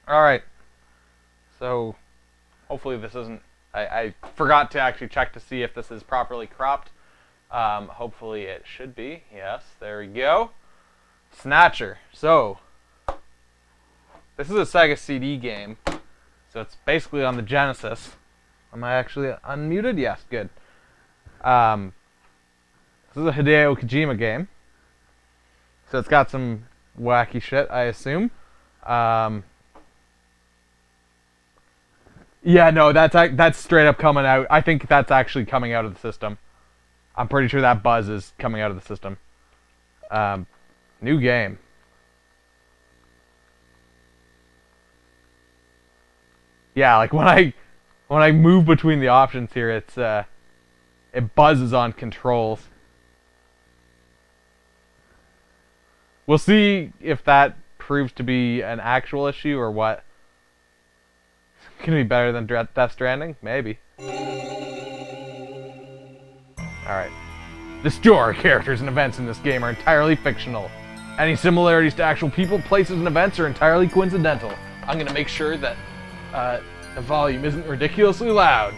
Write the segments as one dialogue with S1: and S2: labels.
S1: Alright, so hopefully this isn't... I forgot to actually check to see if this is properly cropped. Hopefully it should be. Yes, there we go. Snatcher. So, this is a Sega CD game. So it's basically on the Genesis. Am I actually unmuted? Yes, good. This is a Hideo Kojima game. So it's got some wacky shit, I assume. Yeah, no, that's straight up coming out. I think that's actually coming out of the system. I'm pretty sure that buzz is coming out of the system. New game. Yeah, like when I move between the options here, it buzzes on controls. We'll see if that proves to be an actual issue or what. It's gonna be better than Death Stranding? Maybe. Alright. The story, characters, and events in this game are entirely fictional. Any similarities to actual people, places, and events are entirely coincidental. I'm gonna make sure that the volume isn't ridiculously loud.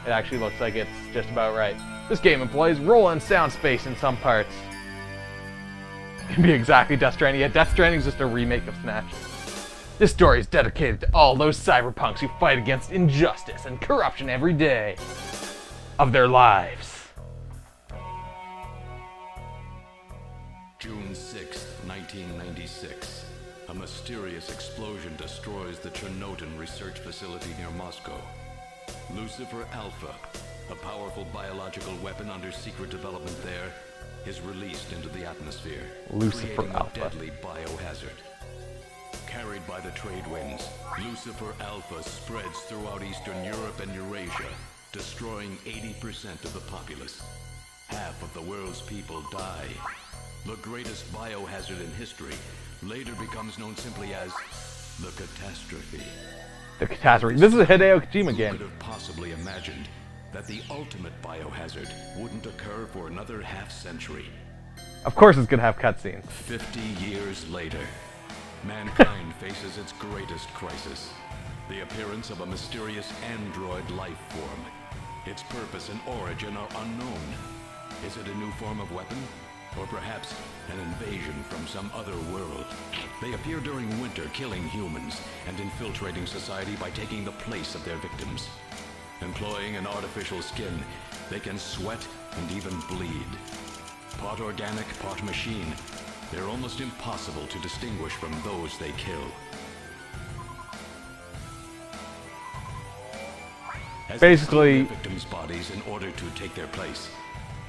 S1: It actually looks like it's just about right. This game employs roll and sound space in some parts. It can be exactly Death Stranding. Yeah, Death Stranding is just a remake of Snatch. This story is dedicated to all those cyberpunks who fight against injustice and corruption every day of their lives.
S2: June 6, 1996. A mysterious explosion destroys the Chernobyl research facility near Moscow. Lucifer Alpha, a powerful biological weapon under secret development there, is released into the atmosphere,
S1: Lucifer
S2: creating
S1: Alpha.
S2: a deadly biohazard. Carried by the trade winds, Lucifer Alpha spreads throughout Eastern Europe and Eurasia, destroying 80% of the populace. Half of the world's people die. The greatest biohazard in history later becomes known simply as the catastrophe.
S1: The catastrophe. This is a Hideo Kojima
S2: Who
S1: game.
S2: could have possibly imagined that the ultimate biohazard wouldn't occur for another half-century?
S1: Of course it's gonna have cutscenes.
S2: 50 years later, mankind faces its greatest crisis. The appearance of a mysterious android life form. Its purpose and origin are unknown. Is it a new form of weapon? Or perhaps an invasion from some other world? They appear during winter, killing humans and infiltrating society by taking the place of their victims. Employing an artificial skin, they can sweat and even bleed. Part organic, part machine, they're almost impossible to distinguish from those they kill. As they
S1: Basically-
S2: steal their victims' bodies in order to take their place,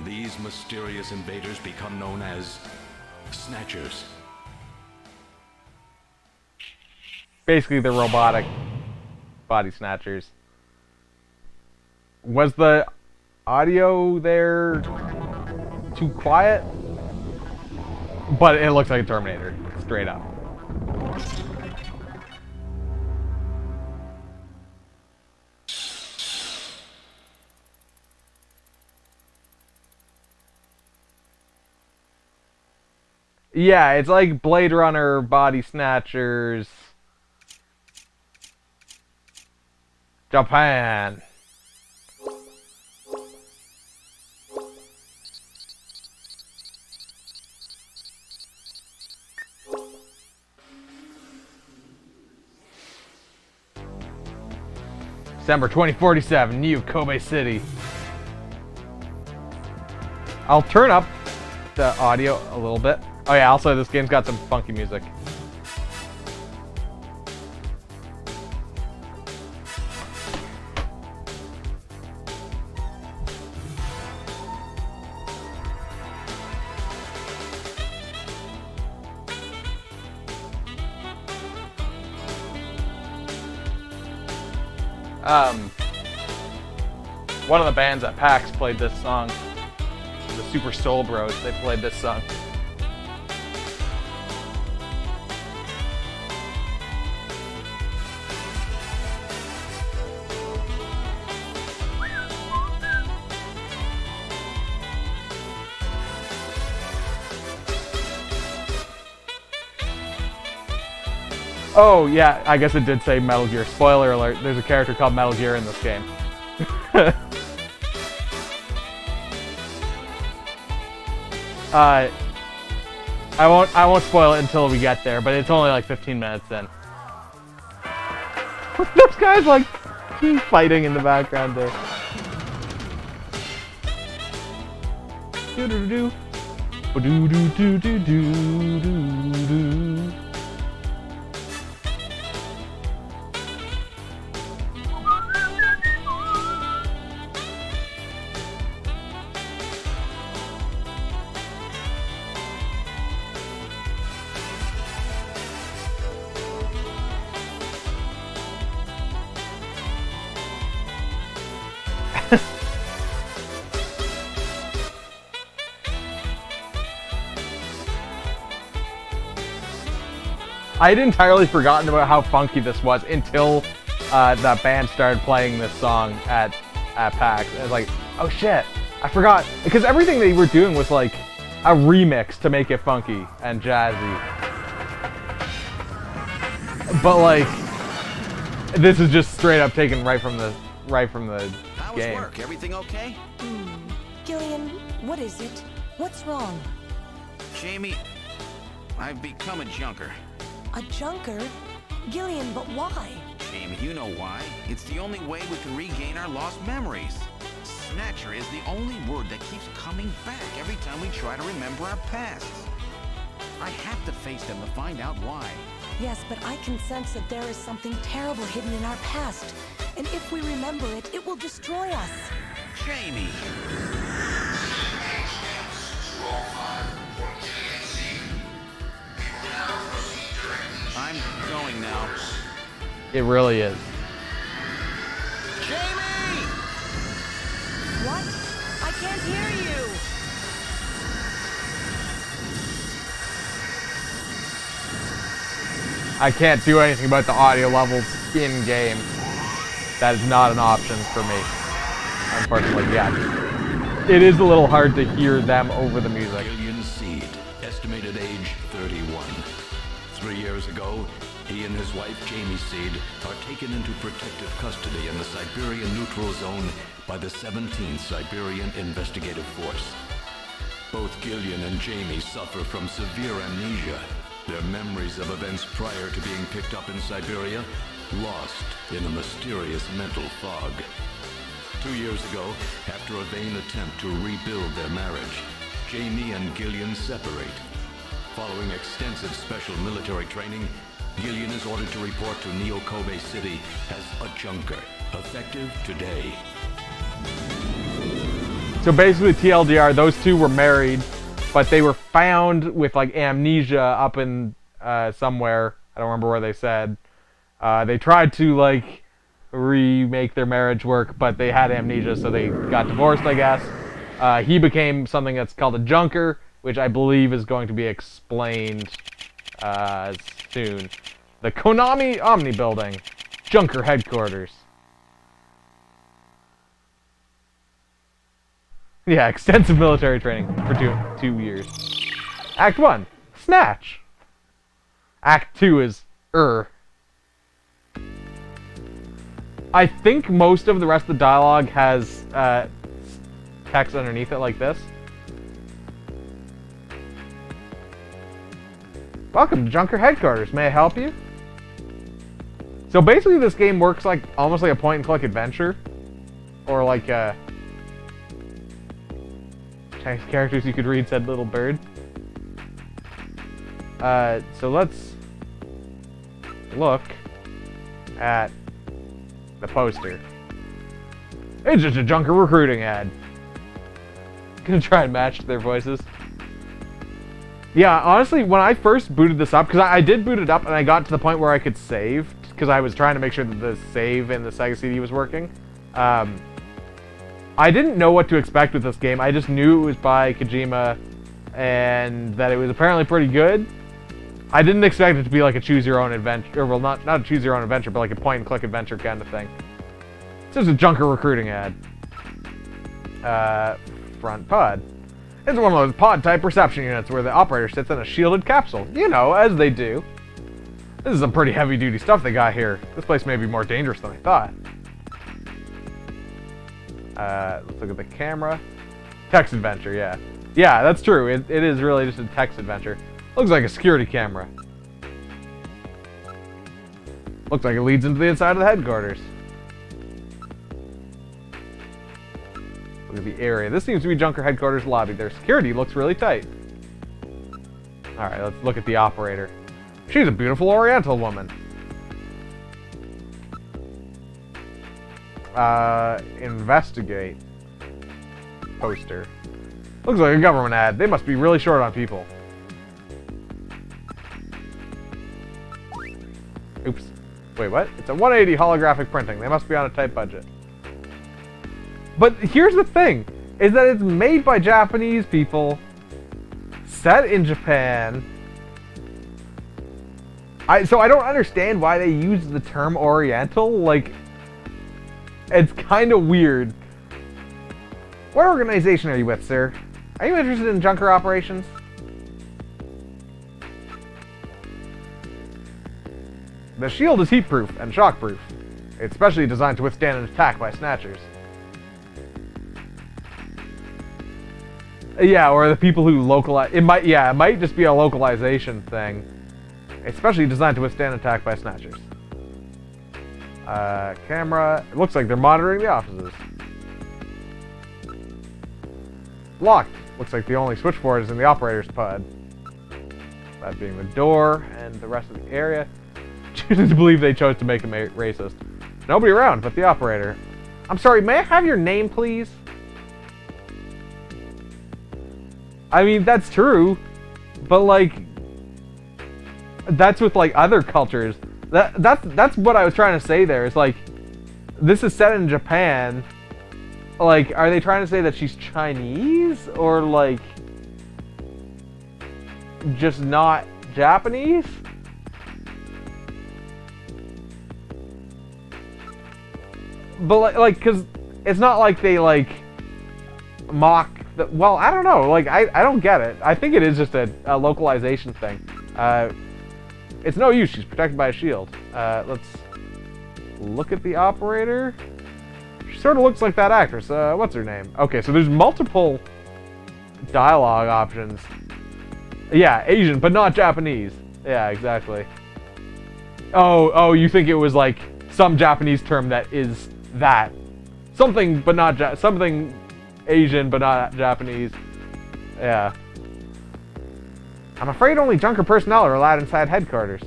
S2: these mysterious invaders become known as Snatchers.
S1: Basically the robotic body snatchers. Was the audio there too quiet? But it looks like a Terminator, straight up. Yeah, it's like Blade Runner, Body Snatchers, Japan. December 2047, New Kobe City. I'll turn up the audio a little bit. Oh yeah, also this game's got some funky music. One of the bands at PAX played this song. The Super Soul Bros, they played this song. Oh, yeah, I guess it did say Metal Gear. Spoiler alert, there's a character called Metal Gear in this game. I won't spoil it until we get there, but it's only like 15 minutes in. This guy's like fighting in the background there. Do-do-do-do. Do-do-do-do-do-do-do. I had entirely forgotten about how funky this was until that band started playing this song at PAX. I was like, oh shit, I forgot. Because everything they were doing was like a remix to make it funky and jazzy. But like, this is just straight up taken right from the
S3: How's
S1: game.
S3: work? Everything okay?
S4: Gillian, what is it? What's wrong?
S3: Jamie, I've become a junker.
S4: A junker? Gillian, but why?
S3: Jamie, you know why. It's the only way we can regain our lost memories. Snatcher is the only word that keeps coming back every time we try to remember our pasts. I have to face them to find out why.
S4: Yes, but I can sense that there is something terrible hidden in our past. And if we remember it, it will destroy us.
S3: Jamie! I'm going now.
S1: It really is.
S3: Jamie!
S4: What? I can't hear you!
S1: I can't do anything about the audio levels in-game. That is not an option for me, unfortunately, yet. It is a little hard to hear them over the music.
S2: Gillian Seed, estimated age 31. 3 years ago, he and his wife, Jamie Seed, are taken into protective custody in the Siberian Neutral Zone by the 17th Siberian Investigative Force. Both Gillian and Jamie suffer from severe amnesia. Their memories of events prior to being picked up in Siberia lost in a mysterious mental fog. 2 years ago, after a vain attempt to rebuild their marriage, Jamie and Gillian separate. Following extensive special military training, Gillian is ordered to report to Neo-Kobe City as a junker, effective today.
S1: So basically, TLDR, those two were married, but they were found with like amnesia up in somewhere. I don't remember where they said. They tried to like remake their marriage work, but they had amnesia, so they got divorced, I guess. He became something that's called a junker, which I believe is going to be explained soon. The Konami Omni Building, Junker Headquarters. Yeah, extensive military training for two years. Act 1, Snatch. Act 2 is I think most of the rest of the dialogue has text underneath it like this. Welcome to Junker Headquarters. May I help you? So basically this game works like almost like a point and click adventure. Or like Chinese characters you could read said little bird. So let's look at the poster. It's just a Junker recruiting ad. Gonna try and match their voices. Yeah, honestly, when I first booted this up, because I did boot it up and I got to the point where I could save, because I was trying to make sure that the save in the Sega CD was working. I didn't know what to expect with this game. I just knew it was by Kojima and that it was apparently pretty good. I didn't expect it to be like a choose-your-own adventure, or well, not a choose-your-own adventure, but like a point-and-click adventure kind of thing. It's just a Junker recruiting ad. Front pod. It's one of those pod-type reception units where the operator sits in a shielded capsule. You know, as they do. This is some pretty heavy-duty stuff they got here. This place may be more dangerous than I thought. Let's look at the camera. Text adventure, yeah. Yeah, that's true. It is really just a text adventure. Looks like a security camera. Looks like it leads into the inside of the headquarters. Look at the area. This seems to be Junker headquarters lobby. Their security looks really tight. Alright, let's look at the operator. She's a beautiful Oriental woman. Investigate. Poster. Looks like a government ad. They must be really short on people. Oops. Wait, what? It's a 180 holographic printing. They must be on a tight budget. But here's the thing, is that it's made by Japanese people, set in Japan. So I don't understand why they use the term Oriental. Like, it's kind of weird. What organization are you with, sir? Are you interested in Junker operations? The shield is heat-proof and shock-proof. It's specially designed to withstand an attack by Snatchers. Yeah, or the people who localize... It might just be a localization thing. It's specially designed to withstand attack by Snatchers. Camera... It looks like they're monitoring the offices. Locked. Looks like the only switchboard is in the operator's pod. That being the door and the rest of the area. Choosing to believe they chose to make him racist. Nobody around but the operator. I'm sorry, may I have your name, please? I mean, that's true, but like, that's with like other cultures. That's what I was trying to say there. It's like, this is set in Japan. Like, are they trying to say that she's Chinese or like just not Japanese? But like, cause it's not like they like mock. Well, I don't know. Like, I don't get it. I think it is just a localization thing. It's no use. She's protected by a shield. Let's look at the operator. She sort of looks like that actress. What's her name? Okay, so there's multiple dialogue options. Yeah, Asian, but not Japanese. Yeah, exactly. Oh, you think it was like some Japanese term that is that. Something, but not something Asian, but not Japanese. Yeah. I'm afraid only Junker personnel are allowed inside headquarters.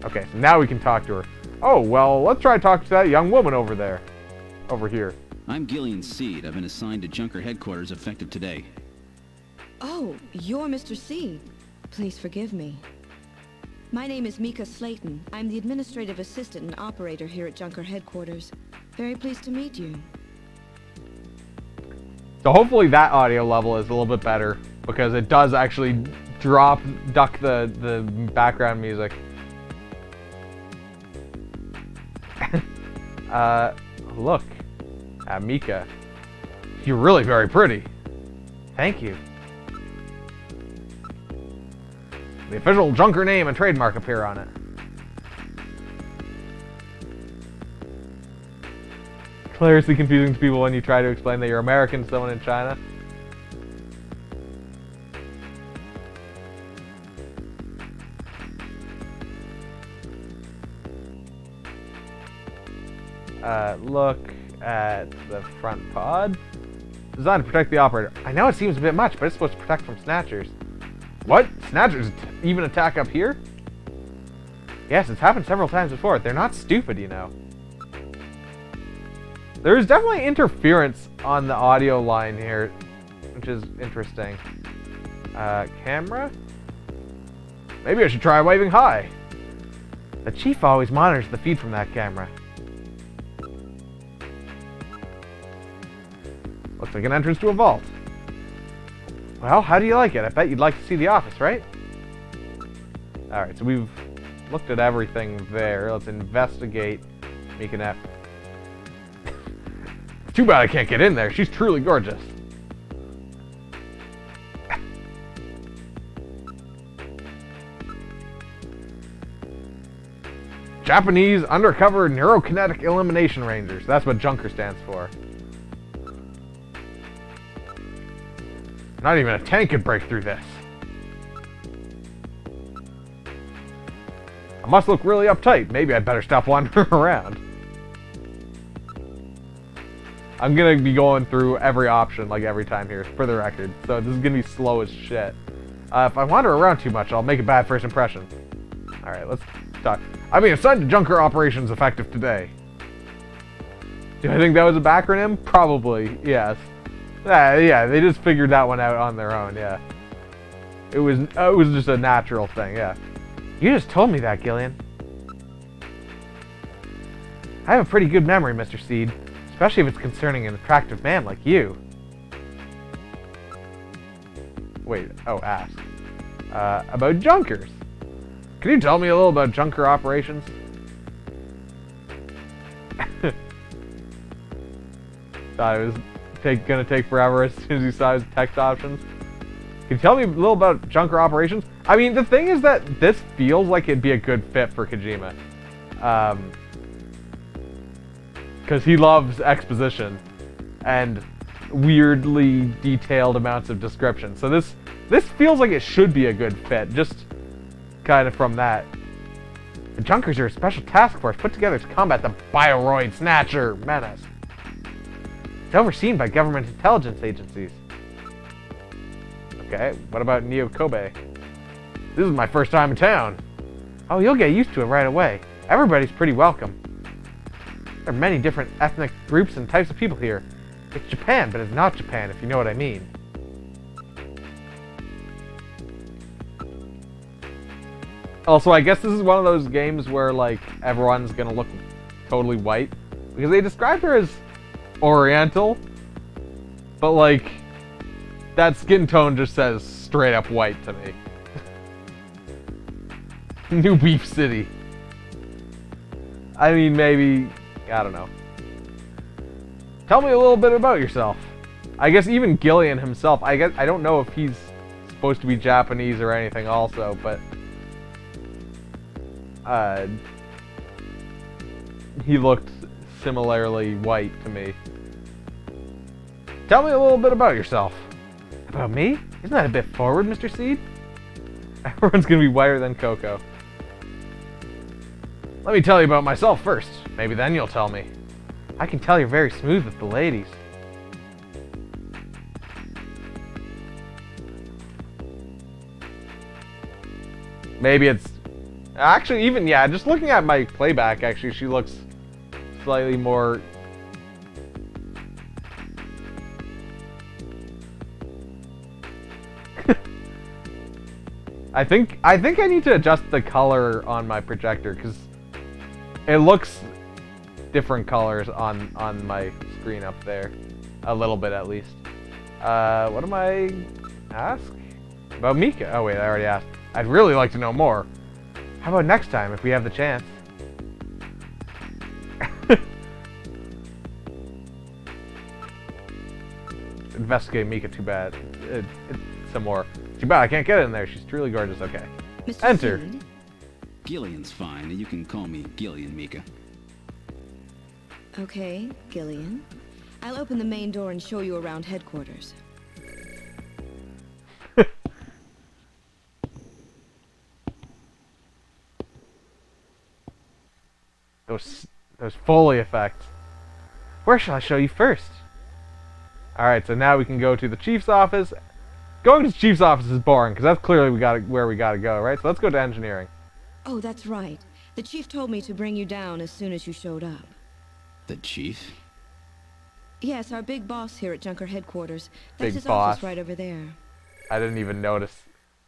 S1: Okay, so now we can talk to her. Oh, well, let's try to talk to that young woman over there. Over here.
S5: I'm Gillian Seed. I've been assigned to Junker headquarters effective today.
S4: Oh, you're Mr. C. Please forgive me. My name is Mica Slayton. I'm the administrative assistant and operator here at Junker headquarters. Very pleased to meet you.
S1: So hopefully that audio level is a little bit better, because it does actually duck the background music. Look at Mica. You're really very pretty. Thank you. The official Junker name and trademark appear on it. Hilariously confusing to people when you try to explain that you're American to someone in China. Look at the front pod. Designed to protect the operator. I know it seems a bit much, but it's supposed to protect from Snatchers. What? Snatchers even attack up here? Yes, it's happened several times before. They're not stupid, you know. There is definitely interference on the audio line here, which is interesting. Camera? Maybe I should try waving hi. The chief always monitors the feed from that camera. Looks like an entrance to a vault. Well, how do you like it? I bet you'd like to see the office, right? Alright, so we've looked at everything there. Let's investigate Mica. Too bad I can't get in there. She's truly gorgeous. Japanese Undercover Neurokinetic Elimination Rangers. That's what Junker stands for. Not even a tank could break through this. I must look really uptight. Maybe I'd better stop wandering around. I'm gonna be going through every option, like every time here, for the record. So this is gonna be slow as shit. If I wander around too much, I'll make a bad first impression. Alright, let's talk. I mean, assigned to Junker operations effective today. Do I think that was a backronym? Probably, yes. Yeah, they just figured that one out on their own, yeah. It was just a natural thing, yeah. You just told me that, Gillian. I have a pretty good memory, Mr. Seed. Especially if it's concerning an attractive man like you. Wait, oh, ask. About Junkers. Can you tell me a little about Junker operations? Thought it was gonna take forever as soon as you saw his text options. Can you tell me a little about Junker operations? I mean, the thing is that this feels like it'd be a good fit for Kojima. Because he loves exposition and weirdly detailed amounts of description. So this feels like it should be a good fit, just kind of from that. The Junkers are a special task force put together to combat the Bioroid Snatcher menace. It's overseen by government intelligence agencies. Okay, what about Neo Kobe? This is my first time in town. Oh, you'll get used to it right away. Everybody's pretty welcome. There are many different ethnic groups and types of people here. It's Japan, but it's not Japan, if you know what I mean. Also, I guess this is one of those games where, like, everyone's gonna look totally white. Because they describe her as Oriental. But, like, that skin tone just says straight up white to me. New Beef City. I mean, maybe... I don't know. Tell me a little bit about yourself. I guess even Gillian himself, I don't know if he's supposed to be Japanese or anything also, but he looked similarly white to me. Tell me a little bit about yourself. About me? Isn't that a bit forward, Mr. Seed? Everyone's gonna be whiter than Coco. Let me tell you about myself first. Maybe then you'll tell me. I can tell you're very smooth with the ladies. Maybe it's... Actually, even, yeah, just looking at my playback, actually, she looks slightly more... I think I need to adjust the color on my projector, because it looks different colors on my screen up there. A little bit, at least. What am I... ask? About Mica. Oh, wait, I already asked. I'd really like to know more. How about next time, if we have the chance? Investigate Mica, too bad. Some more. Too bad I can't get in there. She's truly gorgeous. Okay.
S4: Mr.
S1: Enter.
S4: Seed?
S5: Gillian's fine, and you can call me Gillian, Mica.
S4: Okay, Gillian. I'll open the main door and show you around headquarters.
S1: Those Foley effects. Where shall I show you first? Alright, so now we can go to the chief's office. Going to the chief's office is boring, because that's clearly where we gotta go, right? So let's go to engineering.
S4: Oh, that's right. The chief told me to bring you down as soon as you showed up.
S5: The chief?
S4: Yes, our big boss here at Junker headquarters. That's
S1: Big
S4: his
S1: boss.
S4: office right over there.
S1: I didn't even notice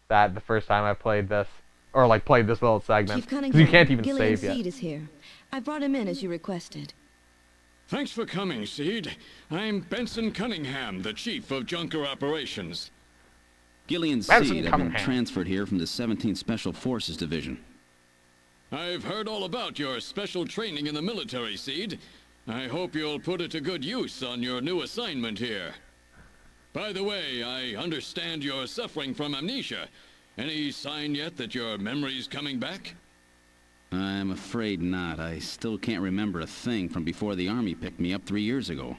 S1: that the first time I played this. Or, like, played this little segment.
S4: Chief
S1: Because
S4: Cunningham,
S1: you can't even
S4: Gillian
S1: save yet.
S4: Seed is here. I brought him in as you requested.
S2: Thanks for coming, Seed. I'm Benson Cunningham, the Chief of Junker Operations.
S5: Gillian
S1: Benson
S5: Seed. I've been
S1: Cunningham.
S5: transferred here from the 17th Special Forces Division.
S2: I've heard all about your special training in the military, Seed. I hope you'll put it to good use on your new assignment here. By the way, I understand you're suffering from amnesia. Any sign yet that your memory's coming back?
S5: I'm afraid not. I still can't remember a thing from before the Army picked me up 3 years ago.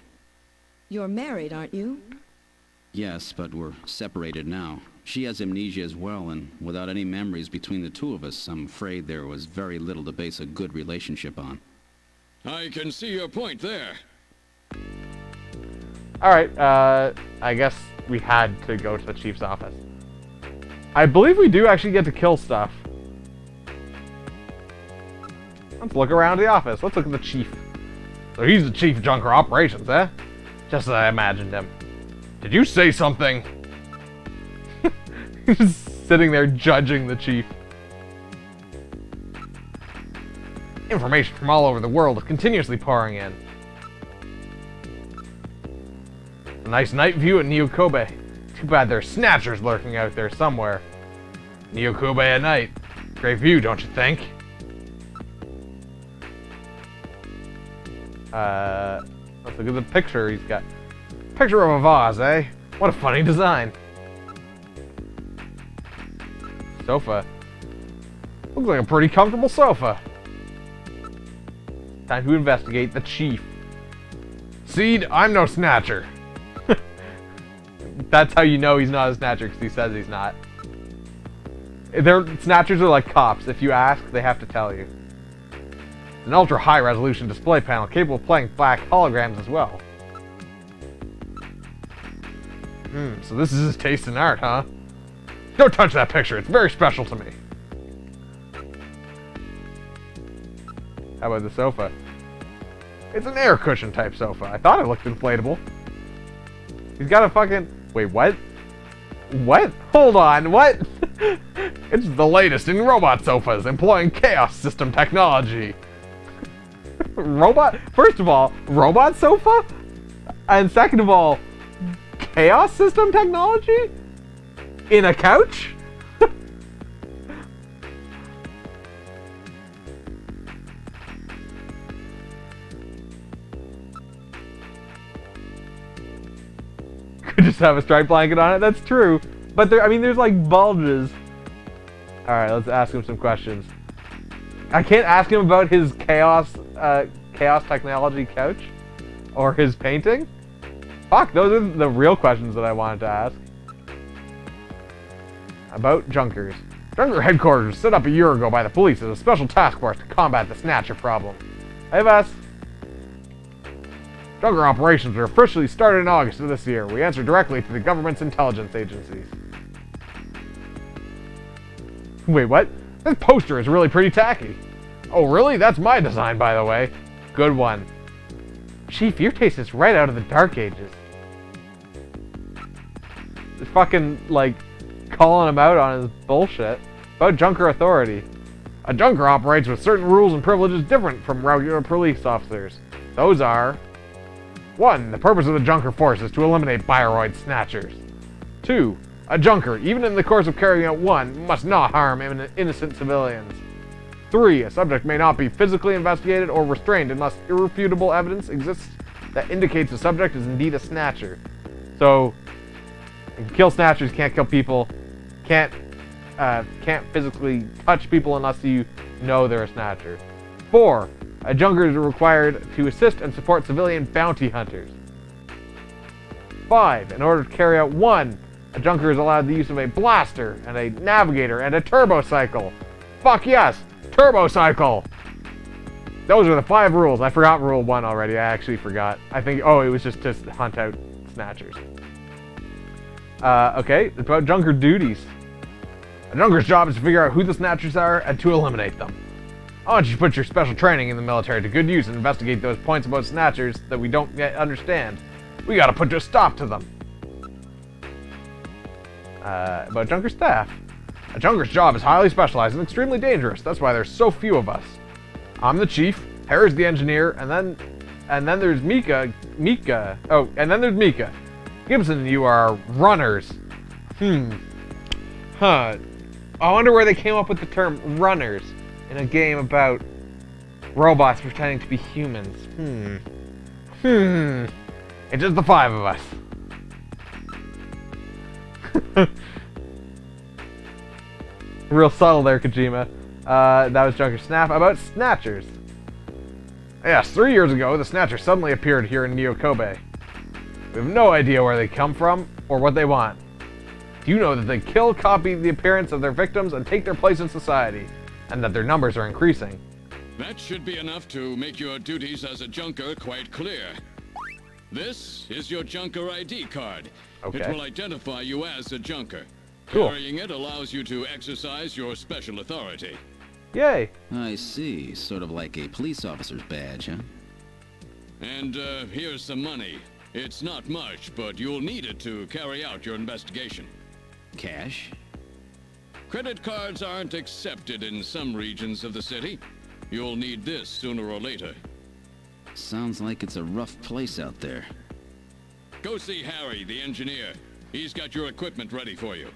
S4: You're married, aren't you?
S5: Yes, but we're separated now. She has amnesia as well, and without any memories between the two of us, I'm afraid there was very little to base a good relationship on.
S2: I can see your point there.
S1: Alright, I guess we had to go to the chief's office. I believe we do actually get to kill stuff. Let's look around the office. Let's look at the chief. So he's the chief of Junker Operations, eh? Just as I imagined him. Did you say something? He's sitting there judging the chief. Information from all over the world is continuously pouring in. A nice night view at Nyokobe. Too bad there's snatchers lurking out there somewhere. Nyokobe at night. Great view, don't you think? Let's look at the picture he's got. Picture of a vase, eh? What a funny design. Sofa. Looks like a pretty comfortable sofa. Time to investigate the chief. Seed, I'm no snatcher. That's how you know he's not a snatcher, because he says he's not. Snatchers are like cops. If you ask, they have to tell you. An ultra high resolution display panel capable of playing black holograms as well. So this is his taste in art, huh? Don't touch that picture, it's very special to me. How about the sofa? It's an air cushion type sofa. I thought it looked inflatable. He's got a fucking... Wait, what? What? Hold on, what? It's the latest in robot sofas, employing chaos system technology. Robot? First of all, robot sofa? And second of all, chaos system technology? In a couch? Could just have a striped blanket on it, that's true. But there, I mean, there's like bulges. Alright, let's ask him some questions. I can't ask him about his chaos technology couch? Or his painting? Fuck, those are the real questions that I wanted to ask. About Junkers. Junker headquarters was set up a year ago by the police as a special task force to combat the Snatcher problem. Hey, Vess. Junker operations were officially started in August of this year. We answer directly to the government's intelligence agencies. Wait, what? This poster is really pretty tacky. Oh, really? That's my design, by the way. Good one. Chief, your taste is right out of the Dark Ages. Just fucking, like, calling him out on his bullshit. About Junker authority. A Junker operates with certain rules and privileges different from regular police officers. Those are... 1. The purpose of the Junker force is to eliminate Bioroid snatchers. 2. A Junker, even in the course of carrying out one, must not harm innocent civilians. 3. A subject may not be physically investigated or restrained unless irrefutable evidence exists that indicates the subject is indeed a snatcher. So, you can kill snatchers, can't kill people, can't physically touch people unless you know they're a snatcher. 4. A Junker is required to assist and support civilian bounty hunters. 5. In order to carry out one, a Junker is allowed the use of a blaster and a Navigator and a Turbocycle. Fuck yes! Turbocycle! Those are the 5 rules. I forgot rule 1 already. I actually forgot. I think, oh, it was just to hunt out snatchers. Okay, it's about Junker duties. A Junker's job is to figure out who the snatchers are and to eliminate them. I want you to put your special training in the military to good use and investigate those points about snatchers that we don't yet understand. We gotta put a stop to them. About Junker staff. A Junker's job is highly specialized and extremely dangerous. That's why there's so few of us. I'm the chief, Harry's the engineer, and then there's Mica. Oh, and then there's Mica. Gibson and you are runners. Huh. I wonder where they came up with the term runners in a game about robots pretending to be humans. It's just the 5 of us. Real subtle there, Kojima. That was Junker Snap about Snatchers. Yes, 3 years ago, the Snatcher suddenly appeared here in Neo Kobe. We have no idea where they come from or what they want. Do you know that they kill, copy the appearance of their victims, and take their place in society, and that their numbers are increasing?
S2: That should be enough to make your duties as a junker quite clear. This is your junker ID card.
S1: Okay.
S2: It will identify you as a junker.
S1: Cool.
S2: Carrying it allows you to exercise your special authority.
S1: Yay!
S5: I see. Sort of like a police officer's badge, huh?
S2: And here's some money. It's not much, but you'll need it to carry out your investigation.
S5: Cash?
S2: Credit cards aren't accepted in some regions of the city. You'll need this sooner or later.
S5: Sounds like it's a rough place out there.
S2: Go see Harry, the engineer. He's got your equipment ready for you.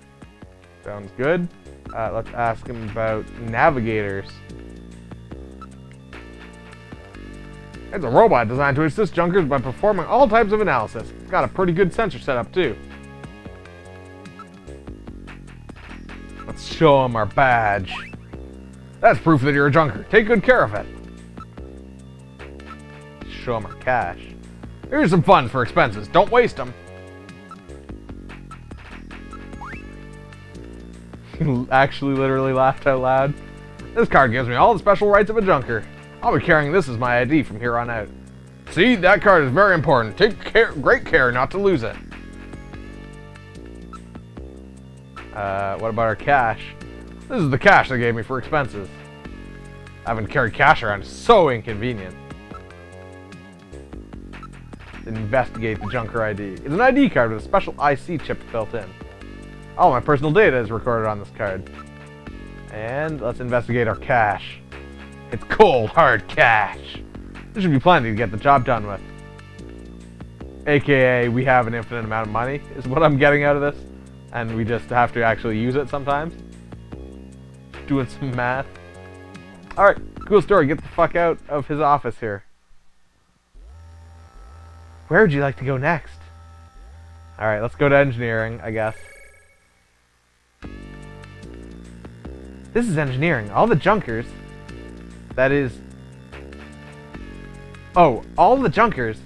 S1: Sounds good. Let's ask him about Navigators. It's a robot designed to assist junkers by performing all types of analysis. It's got a pretty good sensor setup, too. Let's show him our badge. That's proof that you're a junker. Take good care of it. Show him our cash. Here's some funds for expenses. Don't waste them. He actually literally laughed out loud. This card gives me all the special rights of a junker. I'll be carrying this as my ID from here on out. See, that card is very important. Take great care not to lose it. What about our cash? This is the cash they gave me for expenses. Having to carry cash around is so inconvenient. Investigate the junker ID. It's an ID card with a special IC chip built in. All my personal data is recorded on this card. And let's investigate our cash. It's cold, hard cash. There should be plenty to get the job done with. AKA, we have an infinite amount of money, is what I'm getting out of this. And we just have to actually use it sometimes. Doing some math. Alright, cool story. Get the fuck out of his office here. Where would you like to go next? Alright, let's go to engineering, I guess. This is engineering. All the junkers... That is... Oh, all the junkers...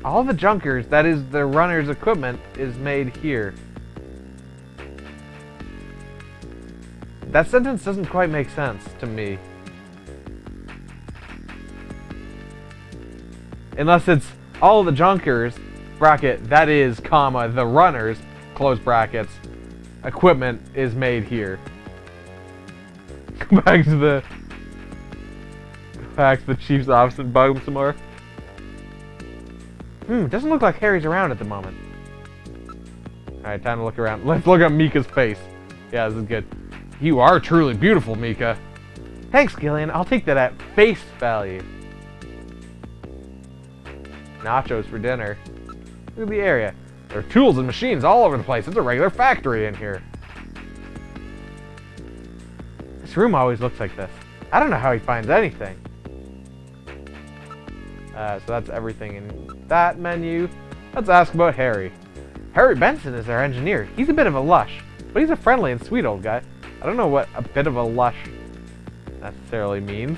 S1: All the junkers, that is the runner's equipment, is made here. That sentence doesn't quite make sense to me. Unless it's all the junkers, bracket, that is, comma, the runners, close brackets, equipment is made here. Go back to the chief's office and bug him some more. Doesn't look like Harry's around at the moment. Alright, time to look around. Let's look at Mica's face. Yeah, this is good. You are truly beautiful, Mica. Thanks, Gillian. I'll take that at face value. Nachos for dinner. Look at the area. There are tools and machines all over the place. It's a regular factory in here. This room always looks like this. I don't know how he finds anything. So that's everything in that menu. Let's ask about Harry. Harry Benson is our engineer. He's a bit of a lush, but he's a friendly and sweet old guy. I don't know what a bit of a lush necessarily means.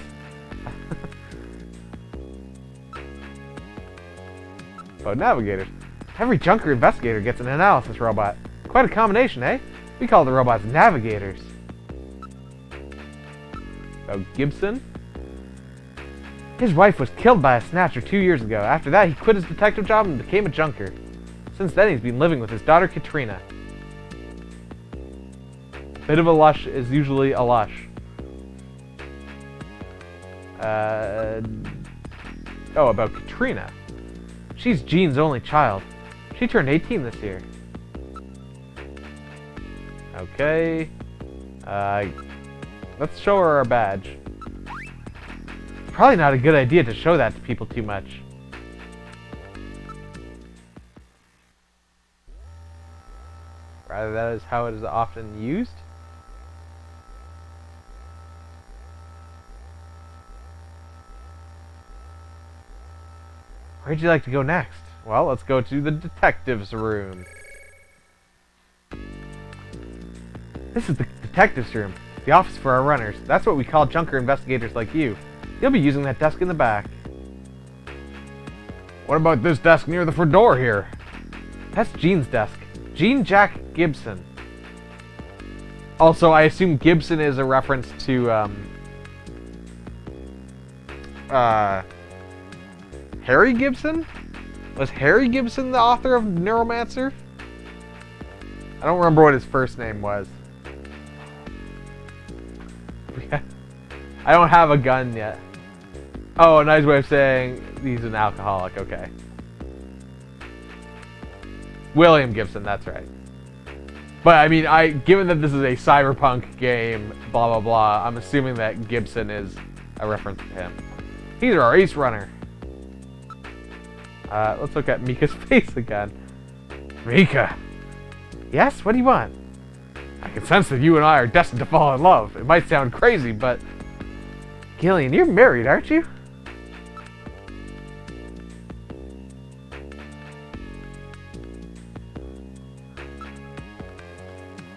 S1: About Navigators. Every junker investigator gets an analysis robot. Quite a combination, eh? We call the robots Navigators. About Gibson. His wife was killed by a Snatcher 2 years ago. After that, he quit his detective job and became a junker. Since then, he's been living with his daughter, Katrina. A bit of a lush is usually a lush. Oh, about Katrina. She's Jean's only child. She turned 18 this year. Okay. Let's show her our badge. Probably not a good idea to show that to people too much. Rather, that is how it is often used. Where'd you like to go next? Well, let's go to the detective's room. This is the detective's room. The office for our runners. That's what we call junker investigators like you. You'll be using that desk in the back. What about this desk near the front door here? That's Gene's desk. Gene Jack Gibson. Also, I assume Gibson is a reference to, Harry Gibson? Was Harry Gibson the author of Neuromancer? I don't remember what his first name was. I don't have a gun yet. Oh, a nice way of saying he's an alcoholic, okay. William Gibson, that's right. But, I mean, given that this is a cyberpunk game, blah, blah, blah, I'm assuming that Gibson is a reference to him. He's our ace runner. Let's look at Mica's face again. Mica! Yes? What do you want? I can sense that you and I are destined to fall in love. It might sound crazy, but... Gillian, you're married, aren't you?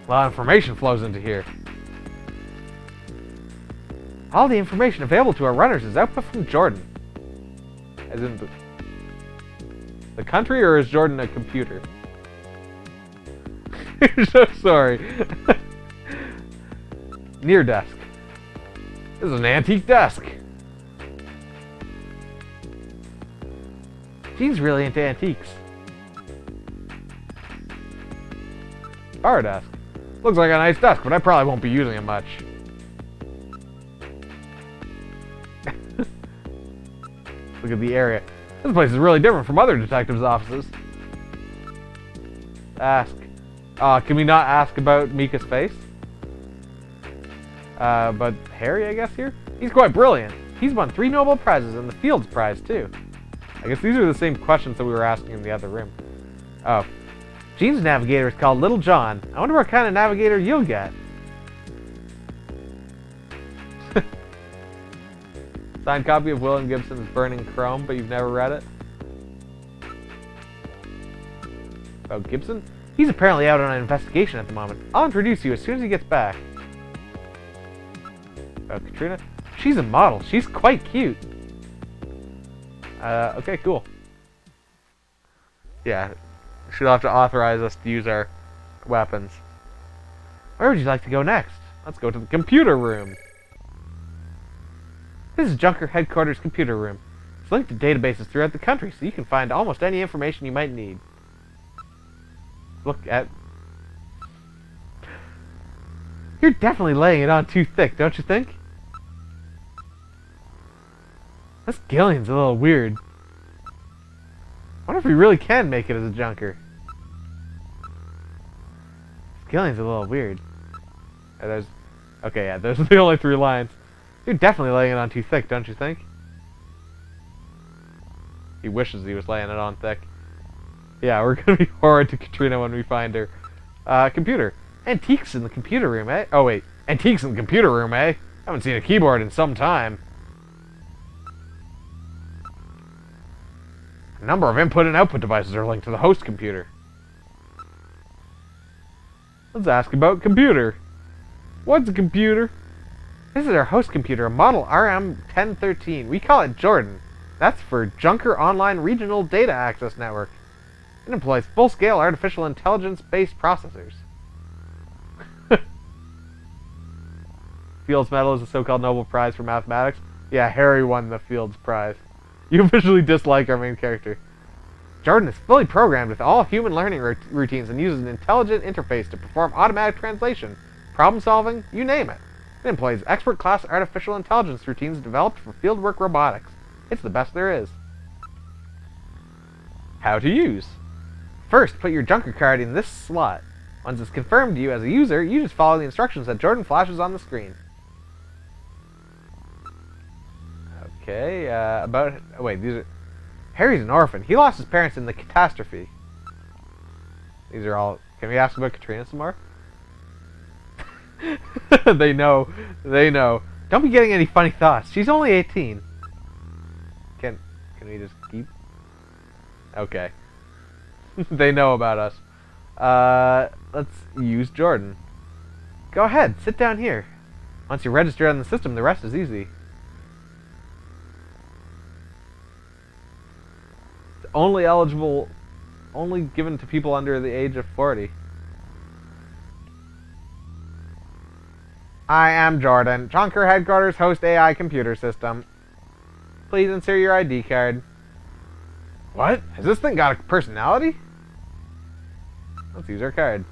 S1: A lot of information flows into here. All the information available to our runners is output from Jordan. As in the country, or is Jordan a computer? I'm so sorry. Near desk. This is an antique desk. Gene's really into antiques. Bar desk. Looks like a nice desk, but I probably won't be using it much. Look at the area. This place is really different from other detectives' offices. Ask. Can we not ask about Mica's face? But Harry, I guess, here? He's quite brilliant. He's won 3 Nobel Prizes and the Fields Prize, too. I guess these are the same questions that we were asking in the other room. Oh. Gene's navigator is called Little John. I wonder what kind of navigator you'll get. Signed copy of William Gibson's Burning Chrome, but you've never read it? Oh, Gibson? He's apparently out on an investigation at the moment. I'll introduce you as soon as he gets back. Oh, Katrina? She's a model. She's quite cute. Okay, cool. Yeah, she'll have to authorize us to use our weapons. Where would you like to go next? Let's go to the computer room. This is Junker Headquarters computer room. It's linked to databases throughout the country, so you can find almost any information you might need. Look at... You're definitely laying it on too thick, don't you think? This Gillian's a little weird. I wonder if we really can make it as a junker. This Gillian's a little weird. Okay, yeah, those are the only 3 lines. You're definitely laying it on too thick, don't you think? He wishes he was laying it on thick. Yeah, we're gonna be horrid to Katrina when we find her. Computer. Antiques in the computer room, eh? Oh, wait. Antiques in the computer room, eh? Haven't seen a keyboard in some time. A number of input and output devices are linked to the host computer. Let's ask about computer. What's a computer? This is our host computer, a model RM1013. We call it Jordan. That's for Junker Online Regional Data Access Network. It employs full-scale artificial intelligence-based processors. Fields Medal is a so-called Nobel Prize for mathematics. Yeah, Harry won the Fields Prize. You officially dislike our main character. Jordan is fully programmed with all human learning routines and uses an intelligent interface to perform automatic translation, problem solving, you name it. It employs expert-class artificial intelligence routines developed for fieldwork robotics. It's the best there is. How to use. First, put your Junker card in this slot. Once it's confirmed to you as a user, you just follow the instructions that Jordan flashes on the screen. Okay, wait, these are... Harry's an orphan. He lost his parents in the catastrophe. These are all... Can we ask about Katrina some more? They know. They know. Don't be getting any funny thoughts. She's only 18. Can we just keep... Okay. They know about us. Let's use Jordan. Go ahead, sit down here. Once you're registered on the system, the rest is easy. It's only given to people under the age of 40. I am Jordan, Junker Headquarters Host AI Computer System. Please insert your ID card. What? Has this thing got a personality? Let's use our card.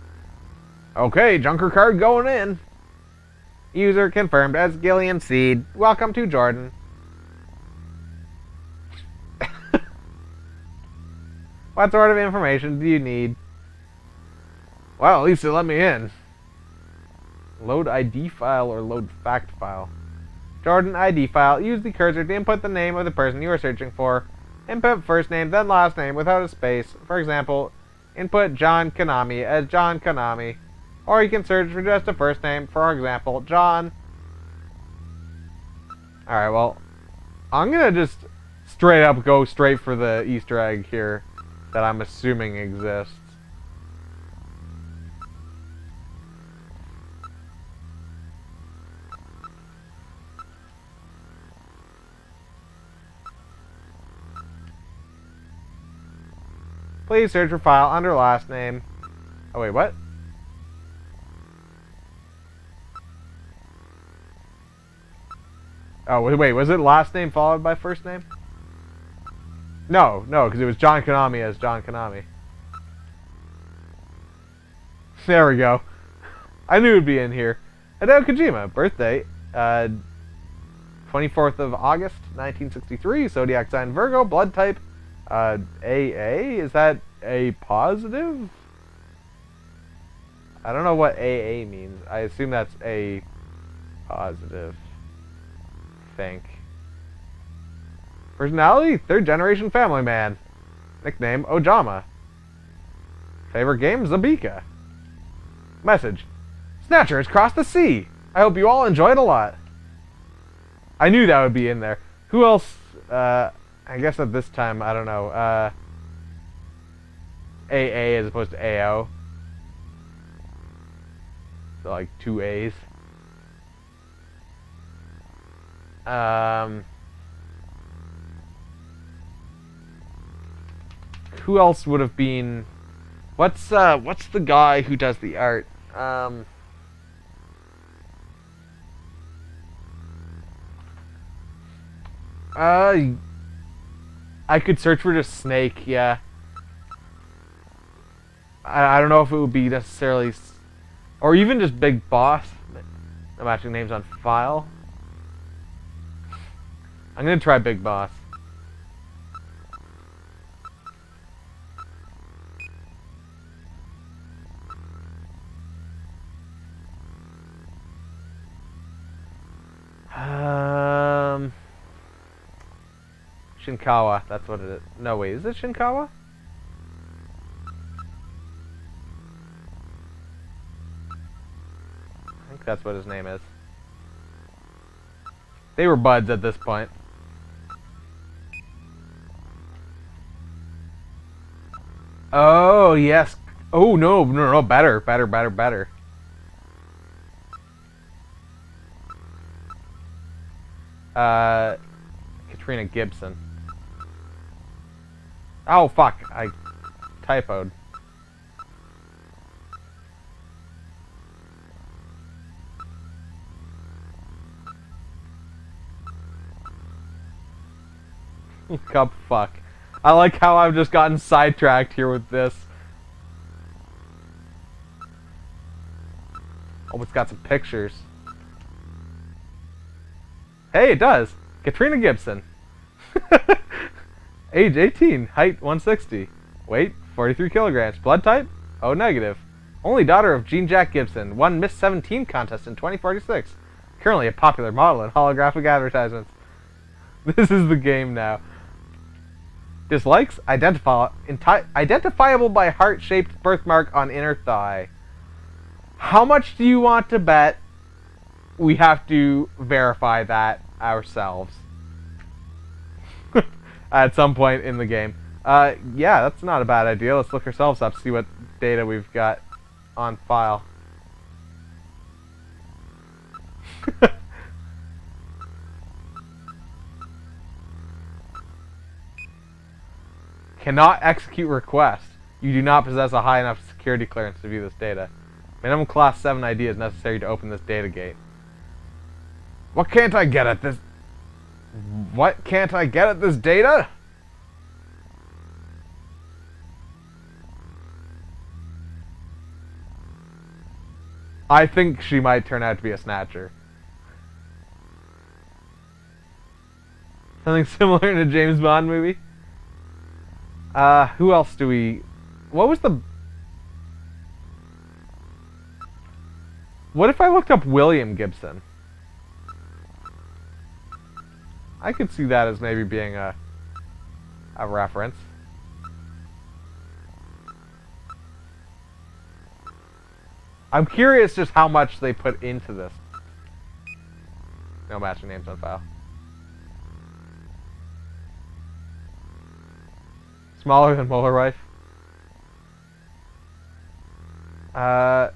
S1: Okay, Junker card going in. User confirmed as Gillian Seed. Welcome to Jordan. What sort of information do you need? Well, at least it let me in. Load ID file or load fact file? Jordan ID file. Use the cursor to input the name of the person you are searching for. Input first name, then last name without a space. For example, input John Konami as John Konami. Or you can search for just a first name, for example, John. Alright, well, I'm gonna just straight up go straight for the Easter egg here that I'm assuming exists. Please search for file under last name. Oh wait, what? Oh, wait, was it last name followed by first name? No, because it was John Konami as John Konami. There we go. I knew it would be in here. Hideo Kojima, birthday, 24th of August, 1963, zodiac sign Virgo, blood type, AA? Is that A positive? I don't know what AA means. I assume that's A positive. Think. Personality, third generation family man. Nickname, Ojama. Favorite game, Zabika. Message, Snatcher has crossed the sea. I hope you all enjoyed a lot. I knew that would be in there. Who else, I guess at this time, I don't know, AA as opposed to AO. So like 2 A's. Who else would have been? What's the guy who does the art? I could search for just Snake. Yeah. I don't know if it would be necessarily, or even just Big Boss. No matching names on file. I'm gonna try Big Boss. Shinkawa, that's what it is. No, wait, is it Shinkawa? I think that's what his name is. They were buds at this point. Oh, yes. Oh, no, better. Katrina Gibson. Oh, fuck. I typoed. Cup fuck. I like how I've just gotten sidetracked here with this. Oh, it's got some pictures. Hey, it does. Katrina Gibson. Age 18. Height 160. Weight 43 kilograms. Blood type O negative. Only daughter of Jean Jack Gibson. Won Miss 17 contest in 2046. Currently a popular model in holographic advertisements. This is the game now. Dislikes? Identifiable by heart-shaped birthmark on inner thigh. How much do you want to bet we have to verify that ourselves? At some point in the game. Yeah, that's not a bad idea. Let's look ourselves up, see what data we've got on file. Cannot execute request. You do not possess a high enough security clearance to view this data. Minimum class 7 ID is necessary to open this data gate. What can't I get at this? What can't I get at this data? I think she might turn out to be a Snatcher. Something similar in a James Bond movie. Who else do we... What was the... What if I looked up William Gibson? I could see that as maybe being a reference. I'm curious just how much they put into this. No matching names on file. Smaller than Molar Rife. I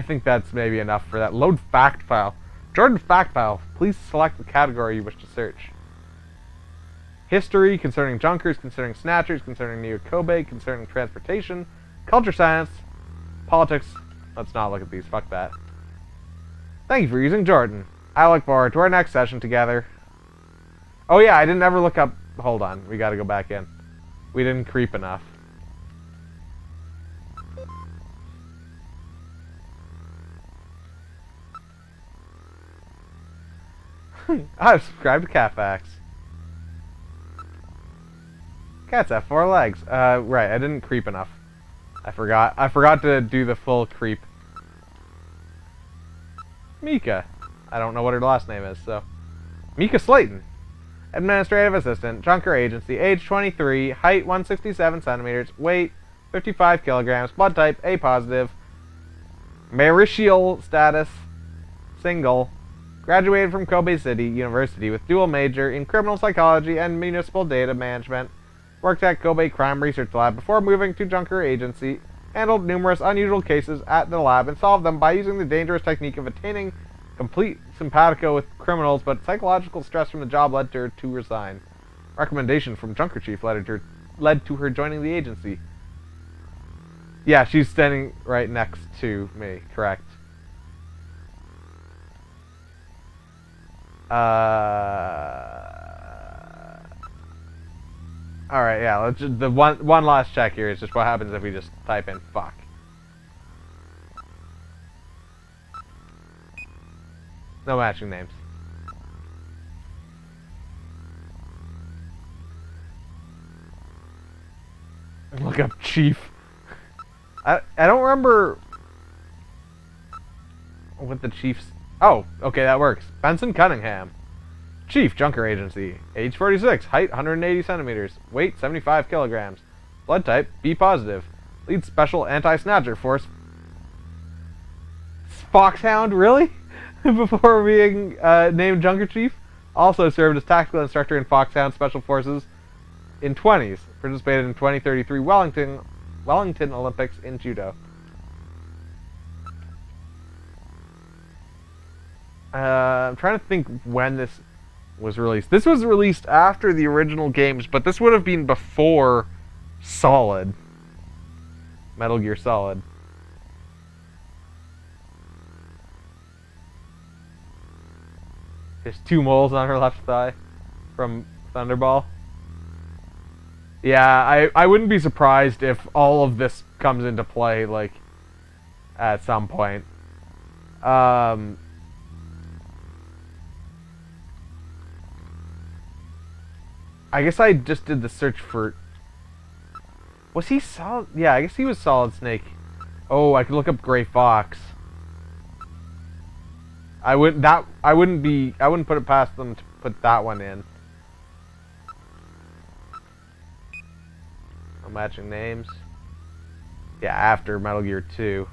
S1: think that's maybe enough for that. Load fact file. Jordan fact file. Please select the category you wish to search. History concerning junkers, concerning snatchers, concerning New Kobe, concerning transportation, culture science, politics. Let's not look at these. Fuck that. Thank you for using Jordan. I look forward to our next session together. Oh yeah, I didn't ever look up... Hold on. We gotta go back in. We didn't creep enough. I've subscribed to Catfax. Cats have 4 legs. Right, I didn't creep enough. I forgot to do the full creep. Mica. I don't know what her last name is, so... Mica Slayton. Administrative Assistant, Junker Agency, age 23, height 167 centimeters, weight 55 kilograms, blood type A positive, marital status, single, graduated from Kobe City University with dual major in criminal psychology and municipal data management, worked at Kobe Crime Research Lab before moving to Junker Agency, handled numerous unusual cases at the lab and solved them by using the dangerous technique of attaining complete simpatico with criminals, but psychological stress from the job led her to resign. Recommendation from Junker Chief led to her joining the agency. Yeah, she's standing right next to me, correct. Alright, yeah, let's just, the one last check here is just what happens if we just type in fuck. No matching names. Look up Chief. I don't remember what the Chief's... Oh, okay, that works. Benson Cunningham. Chief, Junker Agency. Age 46, height 180 centimeters, weight 75 kilograms. Blood type B positive. Lead Special Anti-Snatcher Force. Foxhound, really? Before being named Junker Chief. Also served as tactical instructor in Foxhound Special Forces in 20s. Participated in 2033 Wellington Olympics in Judo. I'm trying to think when this was released. This was released after the original games, but this would have been before Solid. Metal Gear Solid. There's 2 moles on her left thigh from Thunderball. Yeah, I wouldn't be surprised if all of this comes into play, like, at some point. I guess I just did the search for... Was he Solid? Yeah, I guess he was Solid Snake. Oh, I could look up Gray Fox. I wouldn't put it past them to put that one in. No matching names. Yeah, after Metal Gear 2.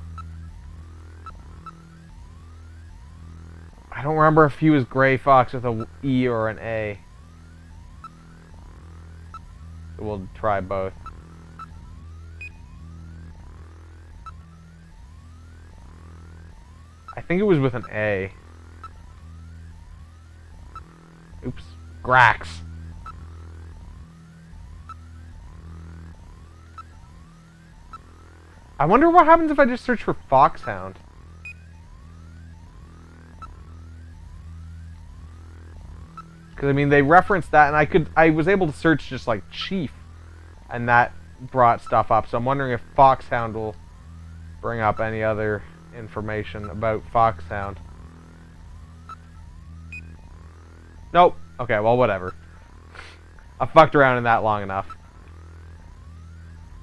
S1: I don't remember if he was Gray Fox with a E or an A. We'll try both. I think it was with an A. Oops. Grax. I wonder what happens if I just search for Foxhound. Because, I mean, they referenced that, and I was able to search just, like, Chief, and that brought stuff up. So I'm wondering if Foxhound will bring up any other information about Foxhound. Nope. Okay, well, whatever. I fucked around in that long enough.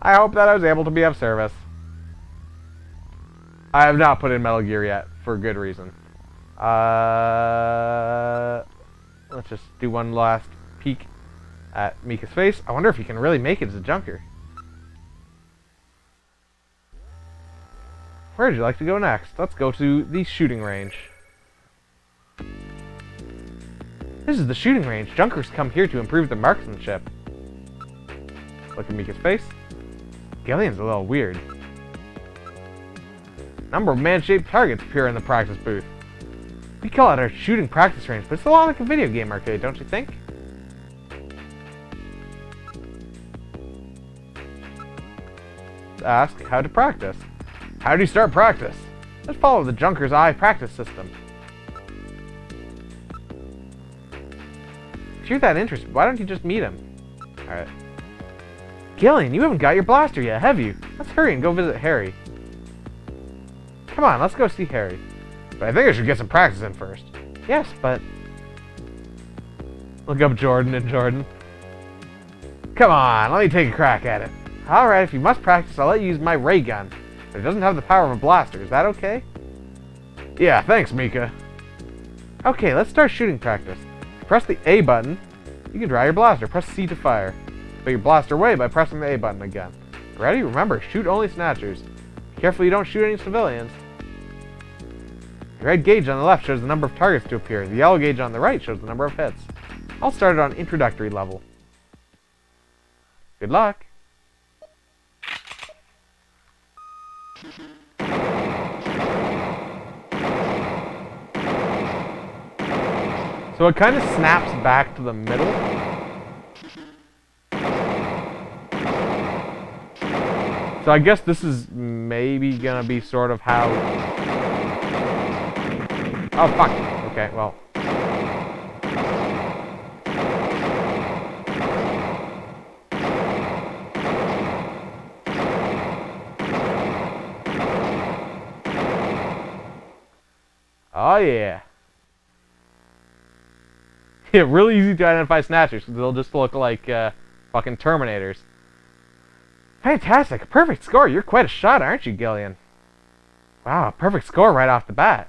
S1: I hope that I was able to be of service. I have not put in Metal Gear yet, for good reason. Let's just do one last peek at Mica's face. I wonder if he can really make it as a junker. Where would you like to go next? Let's go to the shooting range. This is the shooting range. Junkers come here to improve their marksmanship. Look at Mica's face. Gillian's a little weird. Number of man-shaped targets appear in the practice booth. We call it our shooting practice range, but it's a lot like a video game arcade, don't you think? Ask how to practice. How do you start practice? Let's follow the Junker's Eye practice system. If you're that interested, why don't you just meet him? Alright. Gillian, you haven't got your blaster yet, have you? Let's hurry and go visit Harry. Come on, let's go see Harry. But I think I should get some practice in first. Yes, but... Look up Jordan and Jordan. Come on, let me take a crack at it. Alright, if you must practice, I'll let you use my ray gun. But it doesn't have the power of a blaster, is that okay? Yeah, thanks, Mica. Okay, let's start shooting practice. Press the A button. You can draw your blaster. Press C to fire. Put your blaster away by pressing the A button again. Ready? Remember, shoot only Snatchers. Be careful you don't shoot any civilians. The red gauge on the left shows the number of targets to appear. The yellow gauge on the right shows the number of hits. I'll start it on introductory level. Good luck. So it kind of snaps back to the middle. So I guess this is maybe gonna be sort of how... Oh, fuck. Okay, well. Oh, yeah. Yeah, really easy to identify Snatchers, because they'll just look like fucking Terminators. Fantastic. Perfect score. You're quite a shot, aren't you, Gillian? Wow, perfect score right off the bat.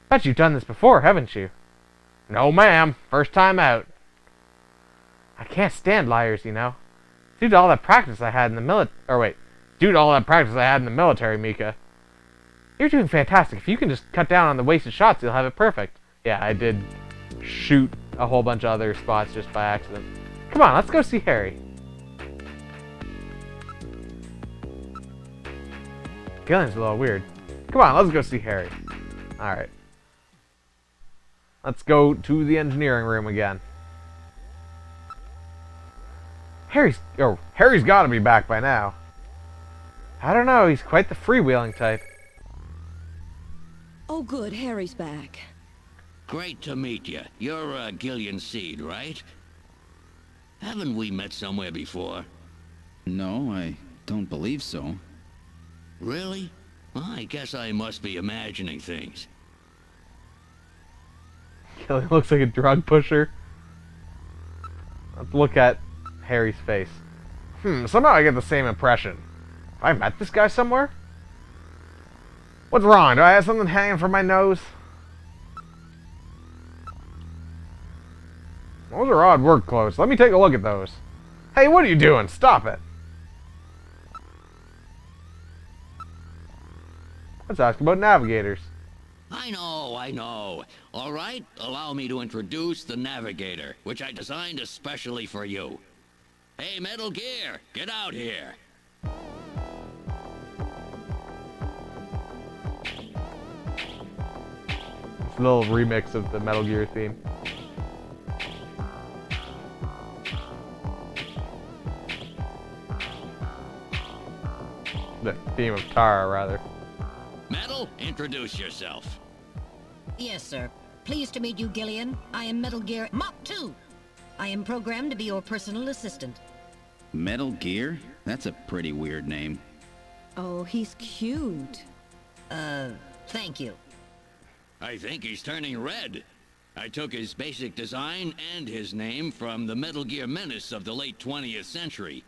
S1: Bet you've done this before, haven't you? No, ma'am. First time out. I can't stand liars, you know. Due to all that practice I had in the due to all that practice I had in the military, Mica. You're doing fantastic. If you can just cut down on the wasted shots, you'll have it perfect. Yeah, I did shoot a whole bunch of other spots just by accident. Come on, let's go see Harry. Gillian's a little weird. Come on, let's go see Harry. Alright. Let's go to the engineering room again. Harry's gotta be back by now. I don't know, he's quite the freewheeling type.
S4: Oh, good, Harry's back.
S6: Great to meet you. You're Gillian Seed, right? Haven't we met somewhere before?
S5: No, I don't believe so.
S6: Really? Well, I guess I must be imagining things.
S1: Gillian looks like a drug pusher. Let's look at Harry's face. Somehow I get the same impression. Have I met this guy somewhere? What's wrong? Do I have something hanging from my nose? Those are odd work clothes. Let me take a look at those. Hey, what are you doing? Stop it. Let's ask about Navigators.
S6: I know. All right, allow me to introduce the Navigator, which I designed especially for you. Hey, Metal Gear, get out here.
S1: It's a little remix of the Metal Gear theme. theme of Tara, rather.
S6: Metal, introduce yourself.
S7: Yes, sir. Pleased to meet you, Gillian. I am Metal Gear Mach 2. I am programmed to be your personal assistant.
S5: Metal Gear? That's a pretty weird name.
S4: Oh, he's cute.
S7: Thank you.
S6: I think he's turning red. I took his basic design and his name from the Metal Gear menace of the late 20th century.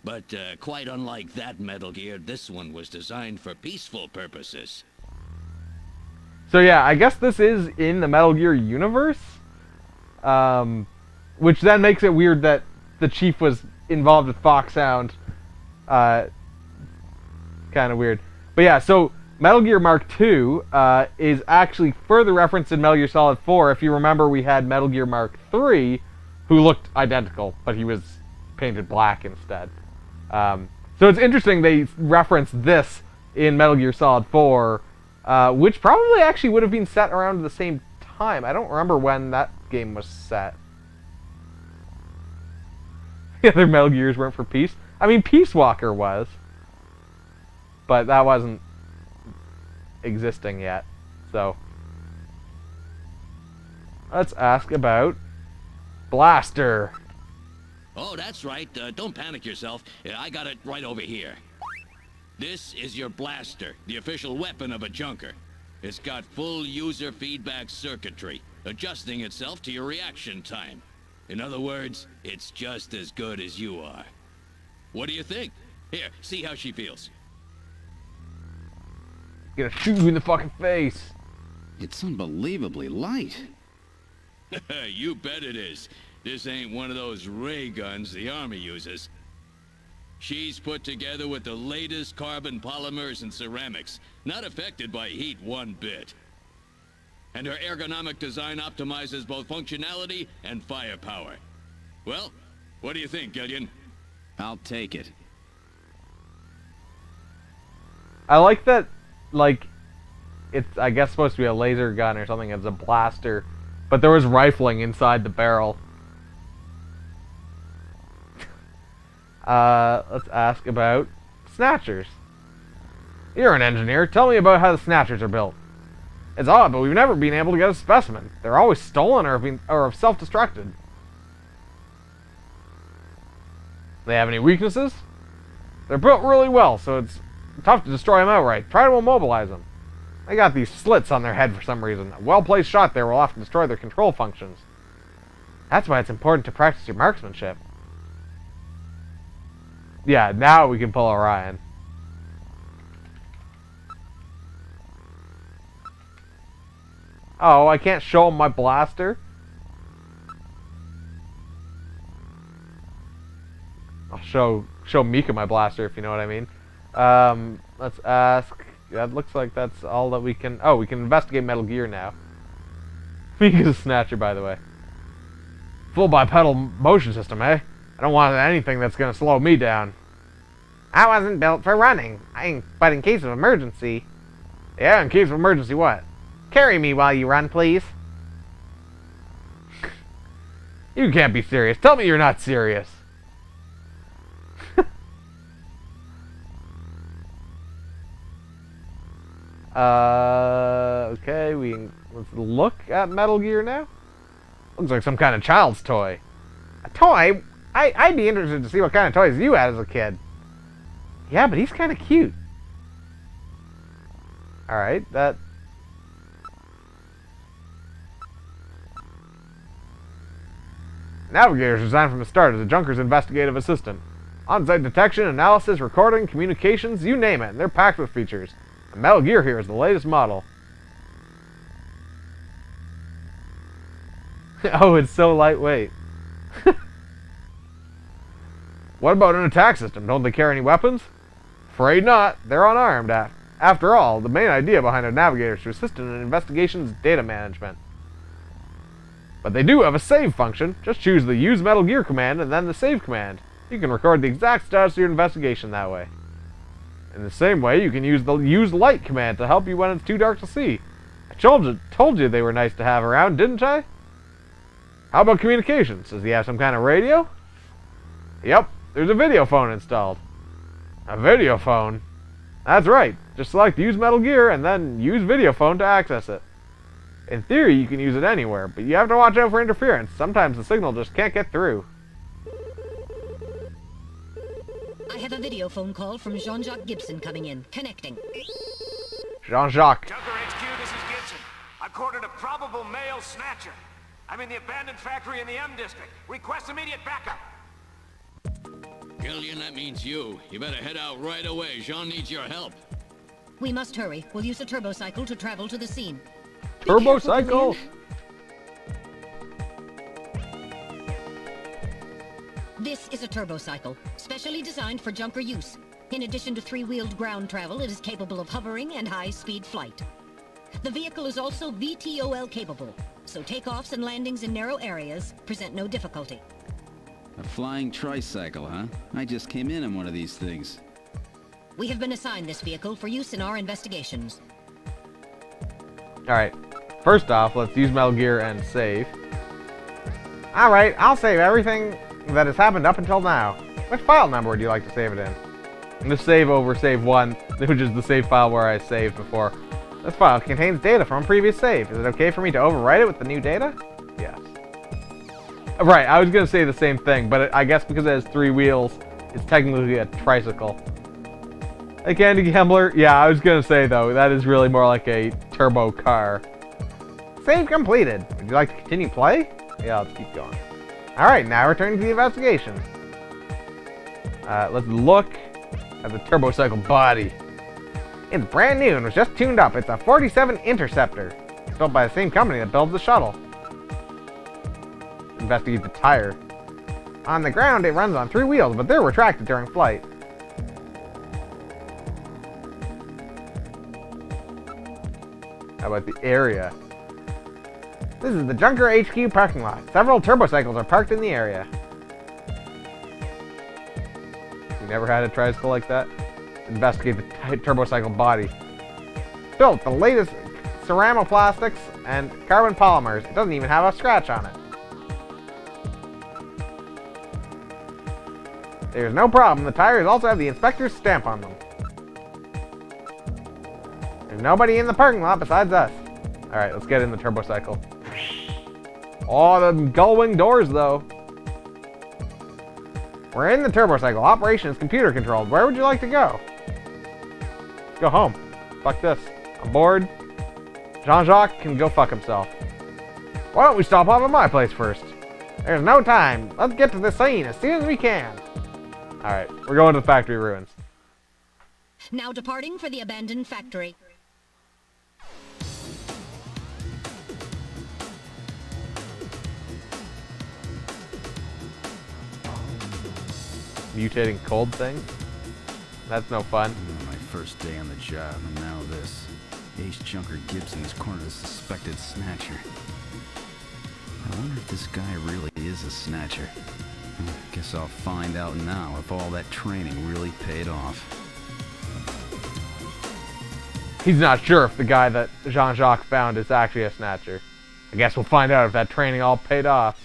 S6: But quite unlike that Metal Gear, this one was designed for peaceful purposes.
S1: So yeah, I guess this is in the Metal Gear universe. Which then makes it weird that the Chief was involved with Fox Sound. Kind of weird. But yeah, so Metal Gear Mark II is actually further referenced in Metal Gear Solid 4. If you remember, we had Metal Gear Mark III, who looked identical, but he was painted black instead. So it's interesting they reference this in Metal Gear Solid 4, which probably actually would have been set around the same time. I don't remember when that game was set. The other Metal Gears weren't for peace. I mean, Peace Walker was, but that wasn't existing yet. So let's ask about Blaster.
S6: Oh, that's right. Don't panic yourself. I got it right over here. This is your blaster, the official weapon of a junker. It's got full user feedback circuitry, adjusting itself to your reaction time. In other words, it's just as good as you are. What do you think? Here, see how she feels.
S1: Gonna shoot you in the fucking face.
S5: It's unbelievably light.
S6: You bet it is. This ain't one of those ray guns the Army uses. She's put together with the latest carbon polymers and ceramics, not affected by heat one bit. And her ergonomic design optimizes both functionality and firepower. Well, what do you think, Gillian?
S5: I'll take it.
S1: I like that, like, it's, I guess, supposed to be a laser gun or something. It's a blaster, but there was rifling inside the barrel. Let's ask about Snatchers. You're an engineer. Tell me about how the Snatchers are built. It's odd, but we've never been able to get a specimen. They're always stolen or have self-destructed. They have any weaknesses? They're built really well, so it's tough to destroy them outright. Try to immobilize them. They got these slits on their head for some reason. A well-placed shot there will often destroy their control functions. That's why it's important to practice your marksmanship. Yeah, now we can pull Orion. Oh, I can't show him my blaster? I'll show Mica my blaster, if you know what I mean. Let's ask... That looks like that's all that we can... Oh, we can investigate Metal Gear now. Mica's a Snatcher, by the way. Full bipedal motion system, eh? I don't want anything that's gonna slow me down. I wasn't built for running. But in case of emergency... Yeah, in case of emergency what? Carry me while you run, please. You can't be serious. Tell me you're not serious. Okay, let's look at Metal Gear now. Looks like some kind of child's toy. A toy? I'd be interested to see what kind of toys you had as a kid. Yeah, but he's kind of cute. Alright, that... Navigator is designed from the start as a junker's investigative assistant. On-site detection, analysis, recording, communications, you name it, and they're packed with features. And Metal Gear here is the latest model. Oh, it's so lightweight. What about an attack system? Don't they carry any weapons? Afraid not. They're unarmed. After all, the main idea behind a Navigator is to assist in an investigation's data management. But they do have a save function. Just choose the Use Metal Gear command and then the Save command. You can record the exact status of your investigation that way. In the same way, you can use the Use Light command to help you when it's too dark to see. I told you they were nice to have around, didn't I? How about communications? Does he have some kind of radio? Yep, there's a video phone installed. A video phone? That's right. Just select Use Metal Gear and then use Video Phone to access it. In theory, you can use it anywhere, but you have to watch out for interference. Sometimes the signal just can't get through.
S7: I have a video phone call from Jean-Jacques Gibson coming in. Connecting.
S1: Jean-Jacques.
S8: Junker HQ, this is Gibson. I've cornered a probable male snatcher. I'm in the abandoned factory in the M district. Request immediate backup.
S6: Gillian, that means you. You better head out right away. Jean needs your help.
S7: We must hurry. We'll use a turbocycle to travel to the scene.
S1: Turbocycle!
S7: This is a turbocycle, specially designed for junker use. In addition to three-wheeled ground travel, it is capable of hovering and high-speed flight. The vehicle is also VTOL capable, so takeoffs and landings in narrow areas present no difficulty.
S5: A flying tricycle, huh? I just came in on one of these things.
S7: We have been assigned this vehicle for use in our investigations.
S1: Alright, first off, let's use Metal Gear and save. Alright, I'll save everything that has happened up until now. Which file number would you like to save it in? I'm going to save over save 1, which is the save file where I saved before. This file contains data from a previous save. Is it okay for me to overwrite it with the new data? Yes. Right, I was going to say the same thing, but I guess because it has 3 wheels, it's technically a tricycle. Hey, Candy Gambler. Yeah, I was going to say, though, that is really more like a turbo car. Save completed. Would you like to continue play? Yeah, let's keep going. Alright, now returning to the investigation. Let's look at the Turbocycle body. It's brand new and was just tuned up. It's a 47 Interceptor. It's built by the same company that builds the shuttle. Investigate the tire. On the ground, it runs on 3 wheels, but they're retracted during flight. How about the area? This is the Junker HQ parking lot. Several turbocycles are parked in the area. You never had a tricycle like that? Investigate the turbocycle body. Built the latest ceranoplastics and carbon polymers. It doesn't even have a scratch on it. There's no problem. The tires also have the inspector's stamp on them. There's nobody in the parking lot besides us. Alright, let's get in the turbocycle. Oh, the gull-wing doors, though. We're in the turbocycle. Operation is computer controlled. Where would you like to go? Let's go home. Fuck this. I'm bored. Jean-Jacques can go fuck himself. Why don't we stop off at my place first? There's no time. Let's get to the scene as soon as we can. Alright, we're going to the factory ruins.
S7: Now departing for the abandoned factory.
S1: Mutating cold thing? That's no fun.
S5: My first day on the job, and now this. Ace Junker Gibson has cornered a suspected snatcher. I wonder if this guy really is a snatcher. Guess I'll find out now if all that training really paid off.
S1: He's not sure if the guy that Jean-Jacques found is actually a snatcher. I guess we'll find out if that training all paid off.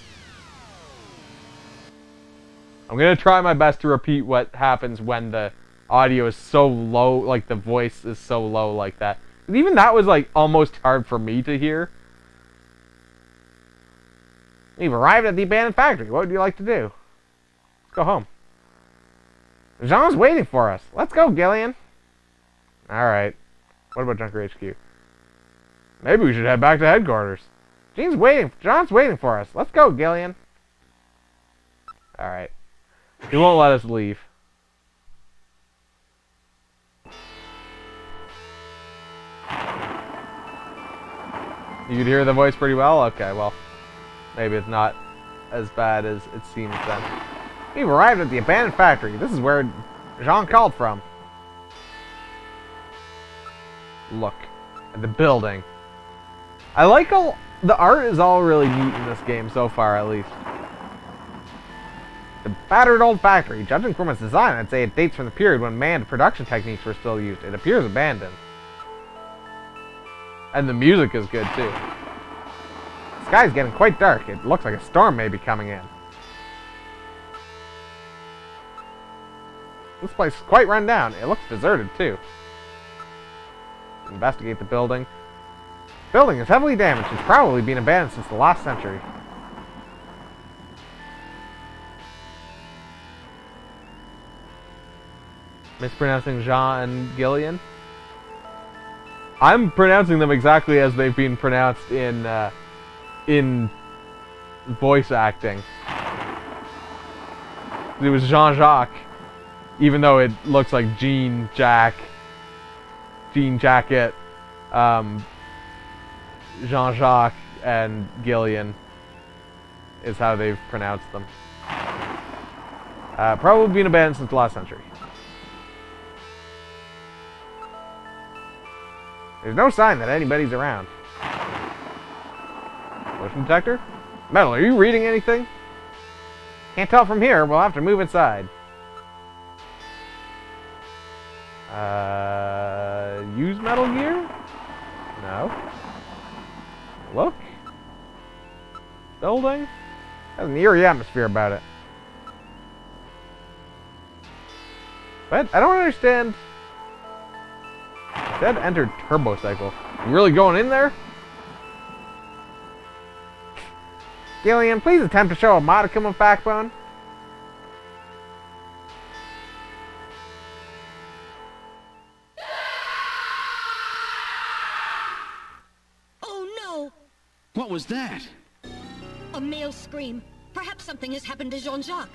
S1: I'm gonna try my best to repeat what happens when the audio is so low, like the voice is so low like that. And even that was like almost hard for me to hear. We've arrived at the abandoned factory. What would you like to do? Let's go home. Jean's waiting for us. Let's go, Gillian. Alright. What about Junker HQ? Maybe we should head back to headquarters. John's waiting for us. Let's go, Gillian. Alright. He won't let us leave. You could hear the voice pretty well? Okay, well, maybe it's not as bad as it seems then. We've arrived at the abandoned factory. This is where Jean called from. Look at the building. I like the art is all really neat in this game so far, at least. The battered old factory. Judging from its design, I'd say it dates from the period when manned production techniques were still used. It appears abandoned. And the music is good, too. The sky's getting quite dark. It looks like a storm may be coming in. This place is quite run down. It looks deserted, too. Investigate the building. Building is heavily damaged. It's probably been abandoned since the last century. Mispronouncing Jean and Gillian. I'm pronouncing them exactly as they've been pronounced in voice acting. It was Jean-Jacques, even though it looks like Jean Jacket, Jean-Jacques and Gillian is how they've pronounced them. Probably been abandoned since the last century. There's no sign that anybody's around. Motion detector? Metal, are you reading anything? Can't tell from here. We'll have to move inside. Use Metal Gear? No. Look. Building? Has an eerie atmosphere about it. But I don't understand. It said enter Turbocycle. You really going in there? Gillian, please attempt to show a modicum of backbone.
S7: Oh no!
S3: What was that?
S7: A male scream. Perhaps something has happened to Jean-Jacques.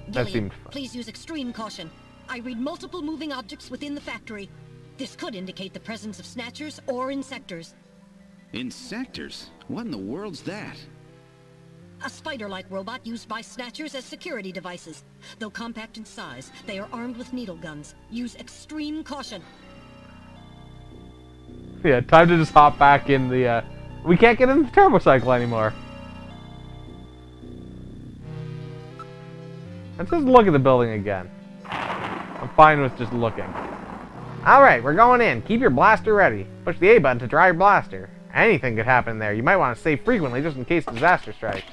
S1: That
S7: Gillian,
S1: seemed fun.
S7: please use extreme caution. I read multiple moving objects within the factory. This could indicate the presence of Snatchers or Insectors.
S3: Insectors? What in the world's that?
S7: A spider-like robot used by Snatchers as security devices. Though compact in size, they are armed with needle guns. Use extreme caution.
S1: Yeah, time to just hop back in the, we can't get in the Turbocycle anymore. Let's just look at the building again. I'm fine with just looking. Alright, we're going in. Keep your blaster ready. Push the A button to draw your blaster. Anything could happen there. You might want to save frequently just in case disaster strikes.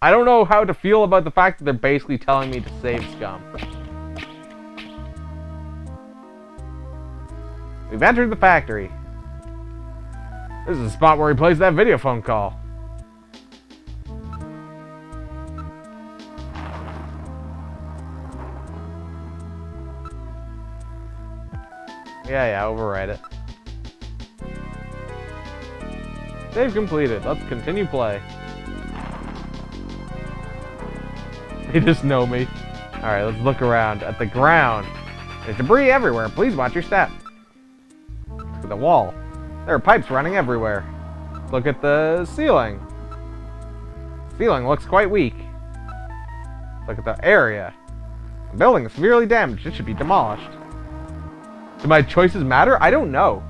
S1: I don't know how to feel about the fact that they're basically telling me to save scum. We've entered the factory. This is the spot where he plays that video phone call. Yeah, override it. Save completed. Let's continue play. They just know me. Alright, let's look around at the ground. There's debris everywhere. Please watch your step. Look at the wall. There are pipes running everywhere. Look at the ceiling. Ceiling looks quite weak. Look at the area. The building is severely damaged. It should be demolished. Do my choices matter? I don't know.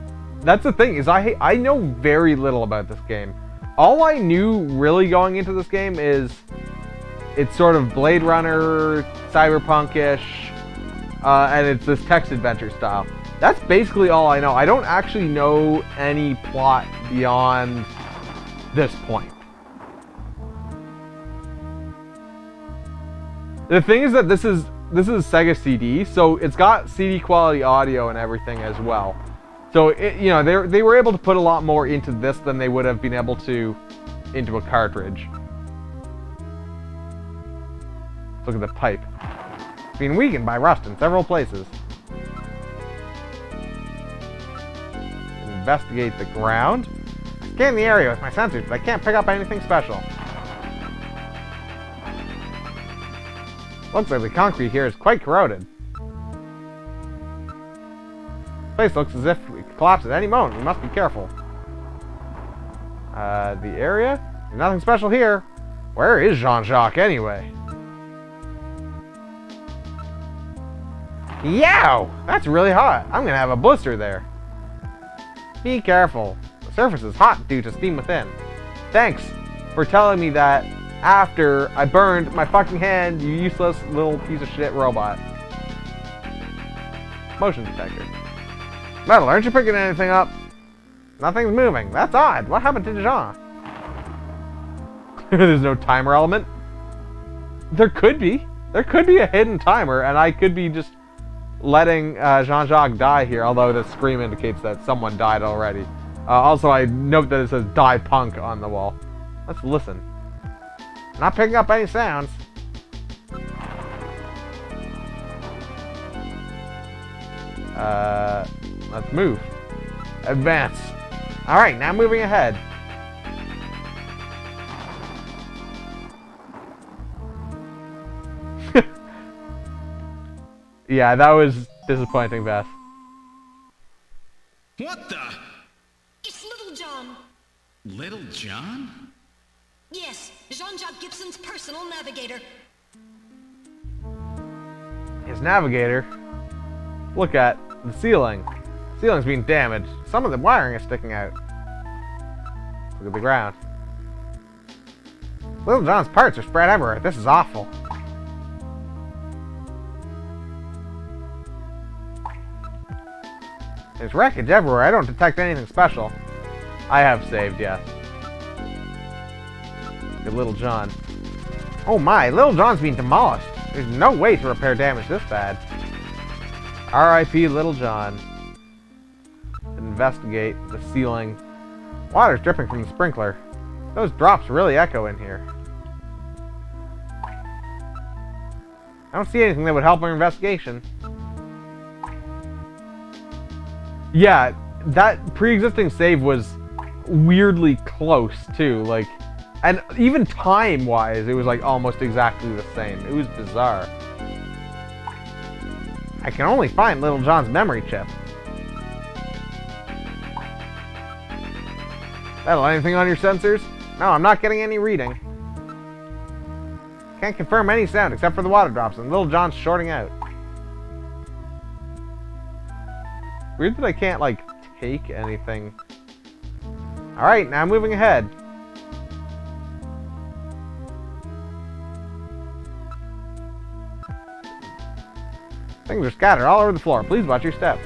S1: That's the thing, is I know very little about this game. All I knew really going into this game is it's sort of Blade Runner, cyberpunk-ish, and it's this text adventure style. That's basically all I know. I don't actually know any plot beyond this point. The thing is that this is Sega CD, so it's got CD quality audio and everything as well. So they were able to put a lot more into this than they would have been able to into a cartridge. Look at the pipe. It's been weakened by rust in several places. Investigate the ground. Scan the area with my sensors, but I can't pick up anything special. Looks like the concrete here is quite corroded. This place looks as if it could collapse at any moment. We must be careful. The area? There's nothing special here. Where is Jean-Jacques anyway? Yow! That's really hot. I'm gonna have a blister there. Be careful. The surface is hot due to steam within. Thanks for telling me that after I burned my fucking hand, you useless little piece of shit robot. Motion detector. Metal, aren't you picking anything up? Nothing's moving. That's odd. What happened to Jean? There's no timer element. There could be. There could be a hidden timer, and I could be just letting Jean-Jacques die here, although the scream indicates that someone died already. Also, I note that it says "Die Punk" on the wall. Let's listen. Not picking up any sounds. Let's move. Advance. Alright, now moving ahead. Yeah, that was disappointing, Beth.
S3: What the?
S7: It's Little John.
S3: Little John?
S7: Yes, Jean-Jacques Gibson's personal navigator.
S1: His navigator. Look at the ceiling. The ceiling's being damaged. Some of the wiring is sticking out. Look at the ground. Little John's parts are spread everywhere. This is awful. There's wreckage everywhere. I don't detect anything special. I have saved, yes. Look at Little John. Oh my, Little John's being demolished. There's no way to repair damage this bad. R.I.P. Little John. Investigate the ceiling. Water's dripping from the sprinkler. Those drops really echo in here. I don't see anything that would help our investigation. Yeah, that pre-existing save was weirdly close too, like, and even time-wise, it was like almost exactly the same. It was bizarre. I can only find Little John's memory chip. That'll anything on your sensors? No, I'm not getting any reading. Can't confirm any sound except for the water drops, and Little John's shorting out. Weird that I can't, like, take anything. Alright, now moving ahead. Things are scattered all over the floor. Please watch your step.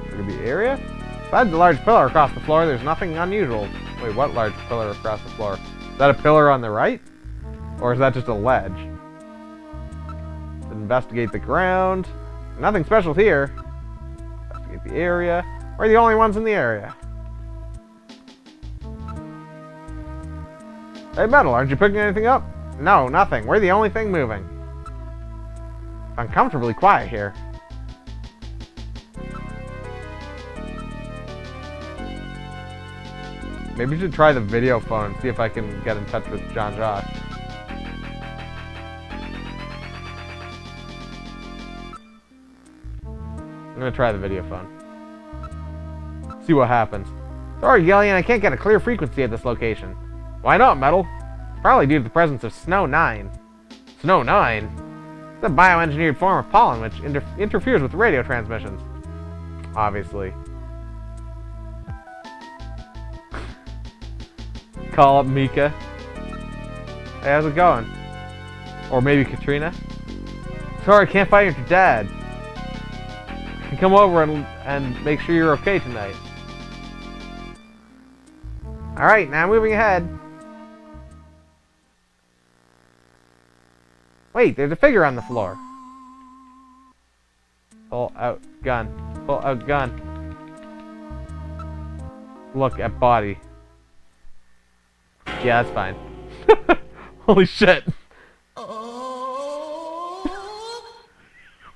S1: Look at the area. Besides the large pillar across the floor, there's nothing unusual. Wait, what large pillar across the floor? Is that a pillar on the right? Or is that just a ledge? Investigate the ground. Nothing special here. Investigate the area. We're the only ones in the area. Hey, Metal, aren't you picking anything up? No, nothing. We're the only thing moving. It's uncomfortably quiet here. Maybe we should try the video phone and see if I can get in touch with Jean-Jacques. I'm gonna try the video phone. See what happens. Sorry, Gillian, I can't get a clear frequency at this location. Why not, Metal? It's probably due to the presence of Snow 9. Snow 9? It's a bioengineered form of pollen which interferes with radio transmissions. Obviously. Call up Mica. Hey, how's it going? Or maybe Katrina? Sorry, I can't find your dad. Come over and make sure you're okay tonight. Alright, now moving ahead. Wait, there's a figure on the floor. Pull out gun. Pull out gun. Look at body. Yeah, that's fine. Holy shit.
S3: Oh,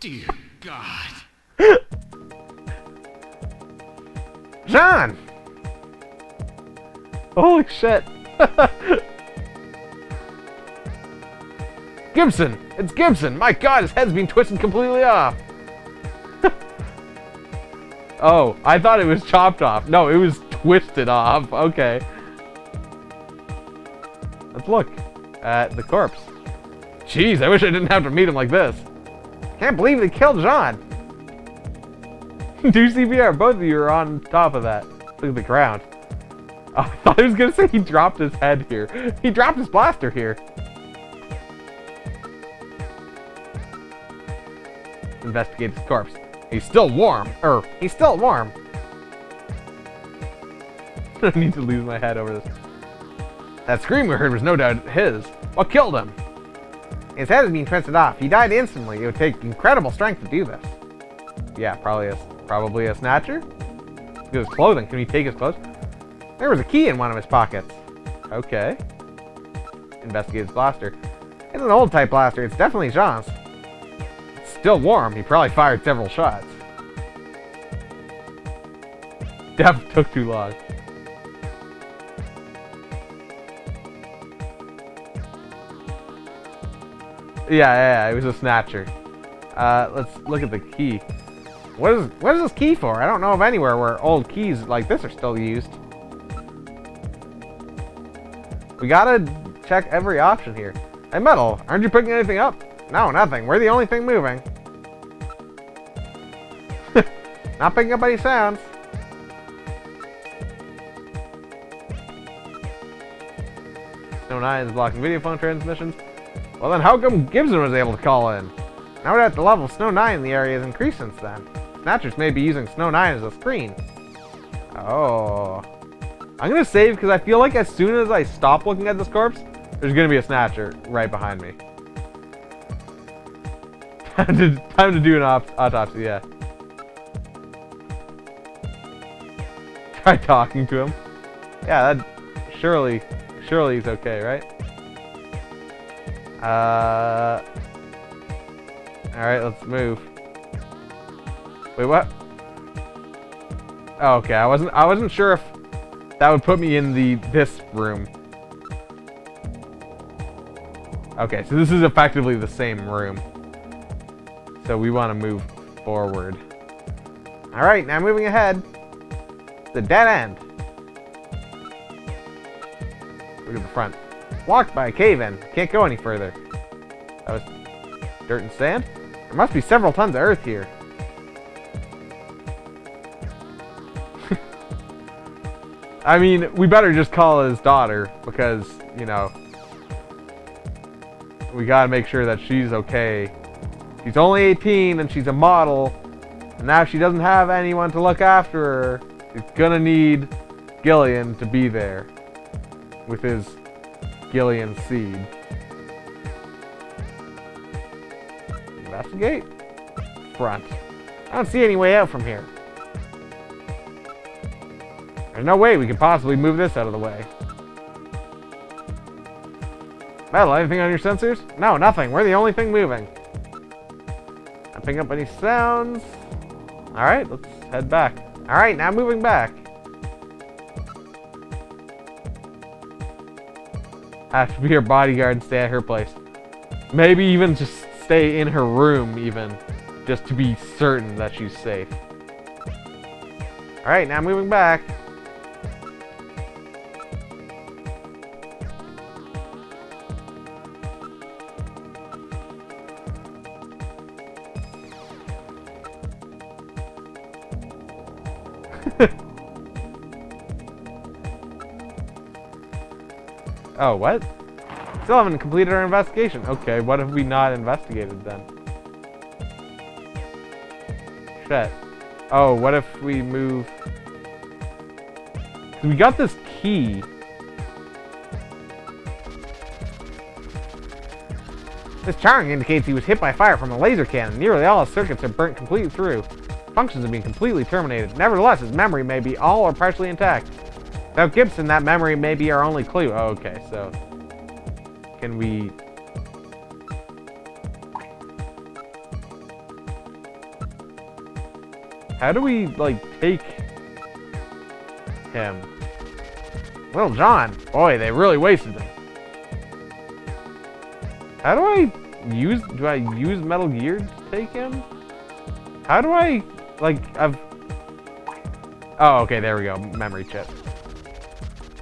S3: dear God.
S1: John! Holy shit. Gibson! It's Gibson! My God, his head's been twisted completely off. Oh, I thought it was chopped off. No, it was twisted off. Okay. Let's look at the corpse. Jeez, I wish I didn't have to meet him like this. Can't believe they killed John. Do CPR. Both of you are on top of that. Look at the ground. Oh, I thought I was going to say he dropped his head here. He dropped his blaster here. Investigate his corpse. He's still warm. He's still warm. don't need to lose my head over this. That scream we heard was no doubt his. What killed him? His head is being twisted off. He died instantly. It would take incredible strength to do this. Yeah, probably a snatcher. Look at his clothing. Can we take his clothes? There was a key in one of his pockets. Okay. Investigate his blaster. It's an old type blaster. It's definitely Jean's. It's still warm. He probably fired several shots. That took too long. Yeah, it was a snatcher. Let's look at the key. What is this key for? I don't know of anywhere where old keys like this are still used. We gotta check every option here. Hey, Metal, aren't you picking anything up? No, nothing. We're the only thing moving. Not picking up any sounds. Snow 9 is blocking video phone transmissions. Well then, how come Gibson was able to call in? Now we're at the level Snow 9 in the area has increased since then. Snatchers may be using Snow 9 as a screen. Oh. I'm gonna save because I feel like as soon as I stop looking at this corpse, there's gonna be a Snatcher right behind me. Time to do an autopsy, yeah. Try talking to him. Yeah, that surely he's okay, right? Alright, let's move. Wait, what? Oh, okay, I wasn't sure if that would put me in this room. Okay, so this is effectively the same room. So we want to move forward. Alright, now moving ahead. The dead end. Look at the front. Blocked by a cave-in. Can't go any further. That was dirt and sand? There must be several tons of earth here. I mean, we better just call his daughter because, you know, we gotta make sure that she's okay. She's only 18 and she's a model, and now she doesn't have anyone to look after her. She's gonna need Gillian to be there with his Gillian seed. Investigate? Front. I don't see any way out from here. There's no way we could possibly move this out of the way. Metal, anything on your sensors? No, nothing. We're the only thing moving. Not picking up any sounds. Alright, let's head back. Alright, now moving back. Have to be her bodyguard and stay at her place. Maybe even just stay in her room even. Just to be certain that she's safe. Alright, now moving back. Oh, what? Still haven't completed our investigation. Okay, what have we not investigated then? Shit. Oh, what if we move... We got this key. This charring indicates he was hit by fire from a laser cannon. Nearly all his circuits are burnt completely through. Functions have been completely terminated. Nevertheless, his memory may be all or partially intact. Without Gibson, that memory may be our only clue. Oh, okay, so... Can we... How do we, like, take him? Little John. Boy, they really wasted him. How do I use... Do I use Metal Gear to take him? How do I... Like, I've... Oh, okay, there we go. Memory chip.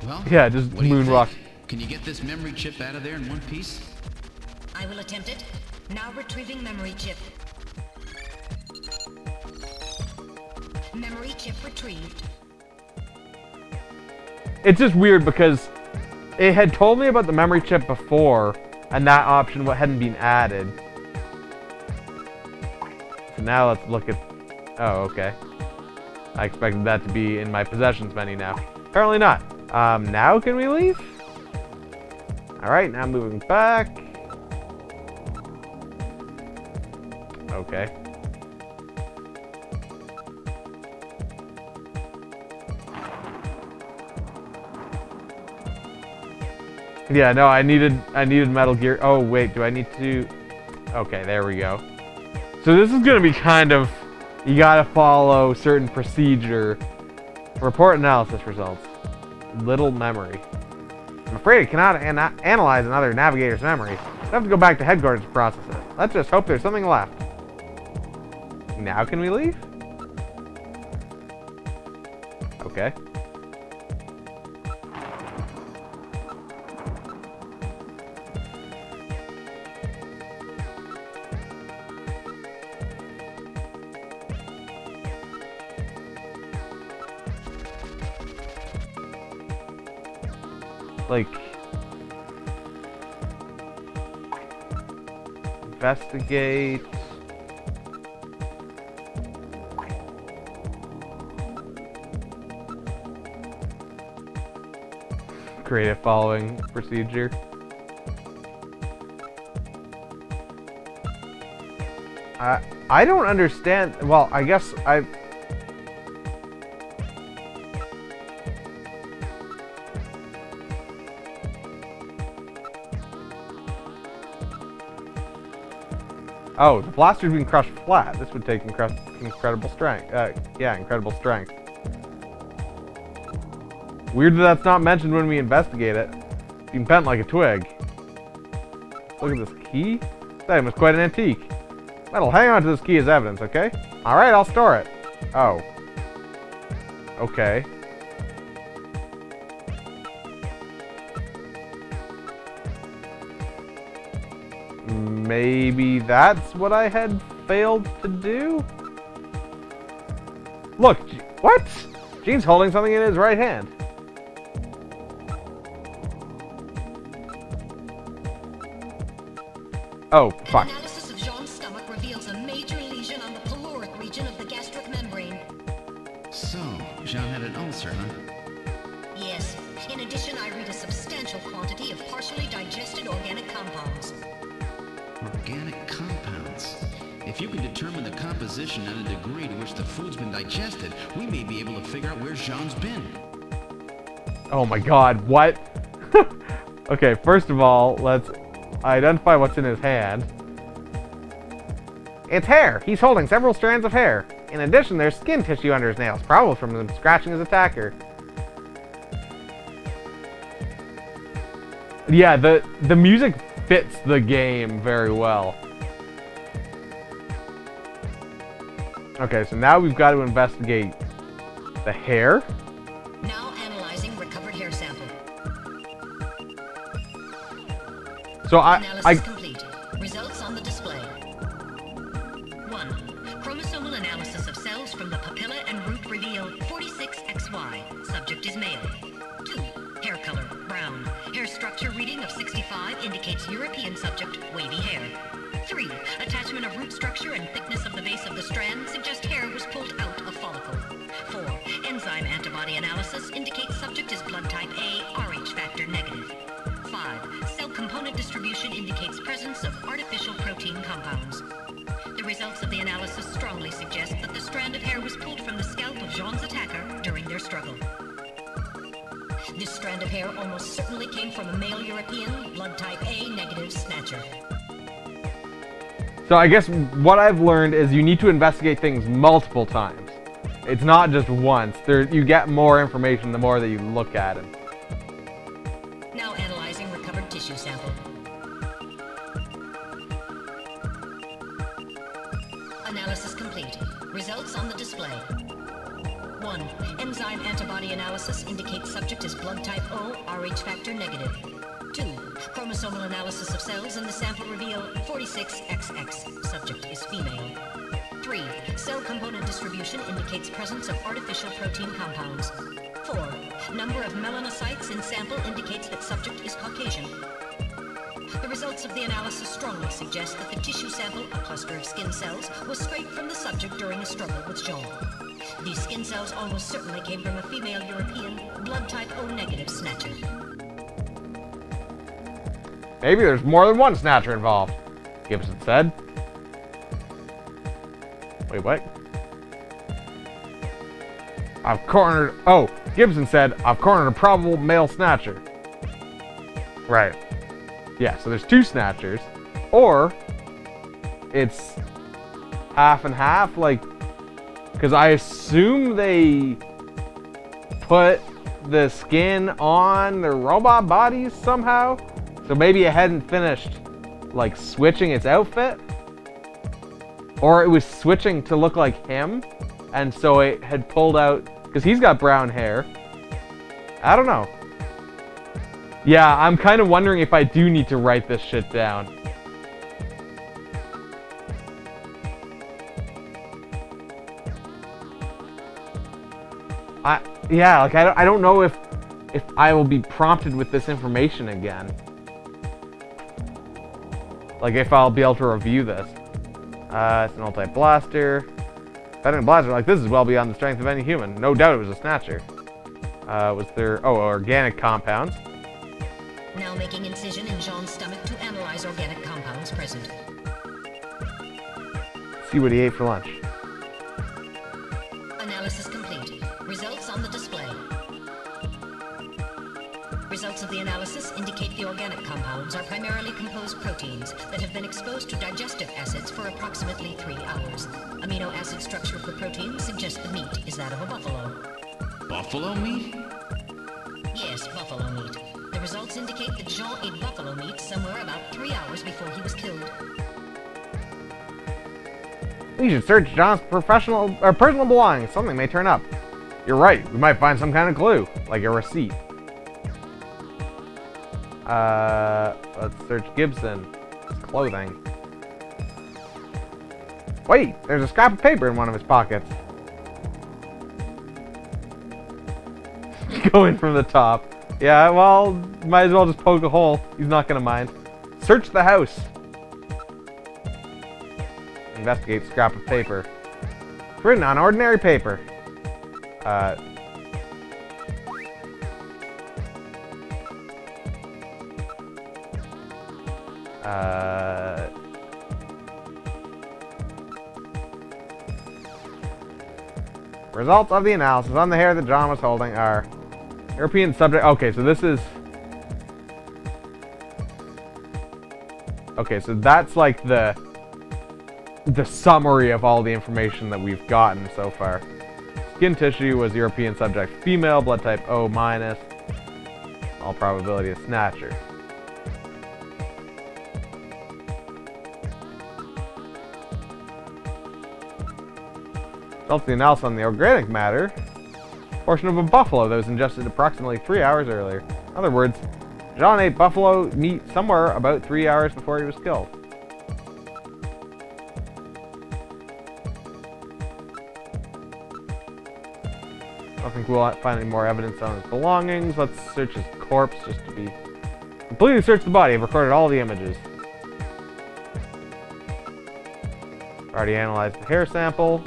S3: Well,
S1: yeah, just
S3: what do you
S1: moonwalk.
S3: think? Can you get this memory chip out of there in one piece?
S7: I will attempt it. Now retrieving memory chip. Memory chip retrieved.
S1: It's just weird because it had told me about the memory chip before, and that option hadn't been added. So now let's look at... Oh, okay. I expected that to be in my possessions menu now. Apparently not. Now can we leave? Alright, now moving back. Okay. Yeah, no, I needed Metal Gear. Oh, wait, do I need to... Okay, there we go. So this is going to be kind of... You gotta follow certain procedure. Report analysis results. Little memory. I'm afraid it cannot analyze another Navigator's memory. I have to go back to headquarters to process it. Let's just hope there's something left. Now can we leave? Okay. Like, investigate. Create a following procedure. I don't understand. Well, I guess I. Oh, the blaster's being crushed flat. This would take incredible strength. Yeah, incredible strength. Weird that that's not mentioned when we investigate it. It's being bent like a twig. Look at this key. This item is quite an antique. Metal, hang on to this key as evidence, okay? Alright, I'll store it. Oh. Okay. Maybe that's what I had failed to do? Look, what? Gene's holding something in his right hand. Oh, fuck.
S7: Analysis of Jean's stomach reveals a major lesion on the caloric region of the gastric membrane.
S5: So, Jean had an ulcer, huh?
S7: Yes. In addition, I read a substantial quantity of partially digested organic compounds.
S5: Organic compounds. If you can determine the composition and the degree to which the food's been digested, we may be able to figure out where Jean's been.
S1: Oh my god, what? Okay, first of all, let's identify what's in his hand. It's hair! He's holding several strands of hair. In addition, there's skin tissue under his nails, probably from him scratching his attacker. Yeah, the music fits the game very well. Okay, so now we've got to investigate the hair.
S7: Now analyzing recovered hair sample.
S1: So
S7: Analysis complete. Results on the display. 1. Chromosomal analysis of cells from the papilla and root reveal 46XY. Subject is male. 2. Hair color, brown. Hair structure reading of 65 indicates European subject, wavy hair. 3. Attachment of root structure and thickness of the base of the strand suggest hair was pulled out of follicle. 4. Enzyme antibody analysis indicates subject is blood type A, Rh factor negative. 5. Cell component distribution indicates presence of artificial protein compounds. The results of the analysis strongly suggest that the strand of hair was pulled from the scalp of Jean's attacker during their struggle. This strand of hair almost certainly came from a male European, blood type A negative Snatcher.
S1: So I guess what I've learned is you need to investigate things multiple times. It's not just once. You get more information the more that you look at it.
S7: Now analyzing recovered tissue sample. Analysis complete. Results on the display. 1. Enzyme antibody analysis indicates subject is blood type O, Rh factor negative. 2. Chromosomal analysis of cells in the sample reveal 46XX. Subject is female. 3. Cell component distribution indicates presence of artificial protein compounds. 4. Number of melanocytes in sample indicates that subject is Caucasian. The results of the analysis strongly suggest that the tissue sample, a cluster of skin cells, was scraped from the subject during a struggle with Jean. These skin cells almost certainly came from a female European blood type O-negative Snatcher.
S1: Maybe there's more than one Snatcher involved, Gibson said. Wait, what? I've cornered... Oh, Gibson said, I've cornered a probable male Snatcher. Right. Yeah, so there's two Snatchers. Or, it's half and half, like... Because I assume they put the skin on their robot bodies somehow. So maybe it hadn't finished, like, switching its outfit. Or it was switching to look like him. And so it had pulled out... Because he's got brown hair. I don't know. Yeah, I'm kind of wondering if I do need to write this shit down. Yeah, like I don't know if I will be prompted with this information again. Like if I'll be able to review this. It's an old-type blaster. Fighting a blaster like this is well beyond the strength of any human. No doubt it was a Snatcher. Was there... Oh, organic compounds.
S7: Now making incision in Jean's stomach to analyze organic compounds present.
S1: See what he ate for lunch.
S7: Analysis complete. Results on the display. Results of the analysis indicate the organic compounds are primarily composed proteins that have been exposed to digestive acids for approximately 3 hours. Amino acid structure for proteins suggests the meat is that of a buffalo.
S3: Buffalo meat?
S7: Yes, buffalo meat. The results indicate that Jean ate buffalo meat somewhere about 3 hours before he was killed.
S1: We should search John's personal belongings. Something may turn up. You're right. We might find some kind of clue, like a receipt. Let's search Gibson. His clothing. Wait, there's a scrap of paper in one of his pockets. Go in from the top. Yeah, well, might as well just poke a hole. He's not gonna mind. Search the house. Investigate scrap of paper. It's written on ordinary paper. Results of the analysis on the hair that John was holding are European subject. Okay, so this is... Okay, so that's like the summary of all the information that we've gotten so far. Skin tissue was European subject female, blood type O-, all probability of Snatcher. Results of the analysis on the organic matter, portion of a buffalo that was ingested approximately 3 hours earlier. In other words, John ate buffalo meat somewhere about 3 hours before he was killed. I don't think we'll find any more evidence on his belongings. Let's search his corpse just to be... Completely search the body. I've recorded all the images. Already analyzed the hair sample.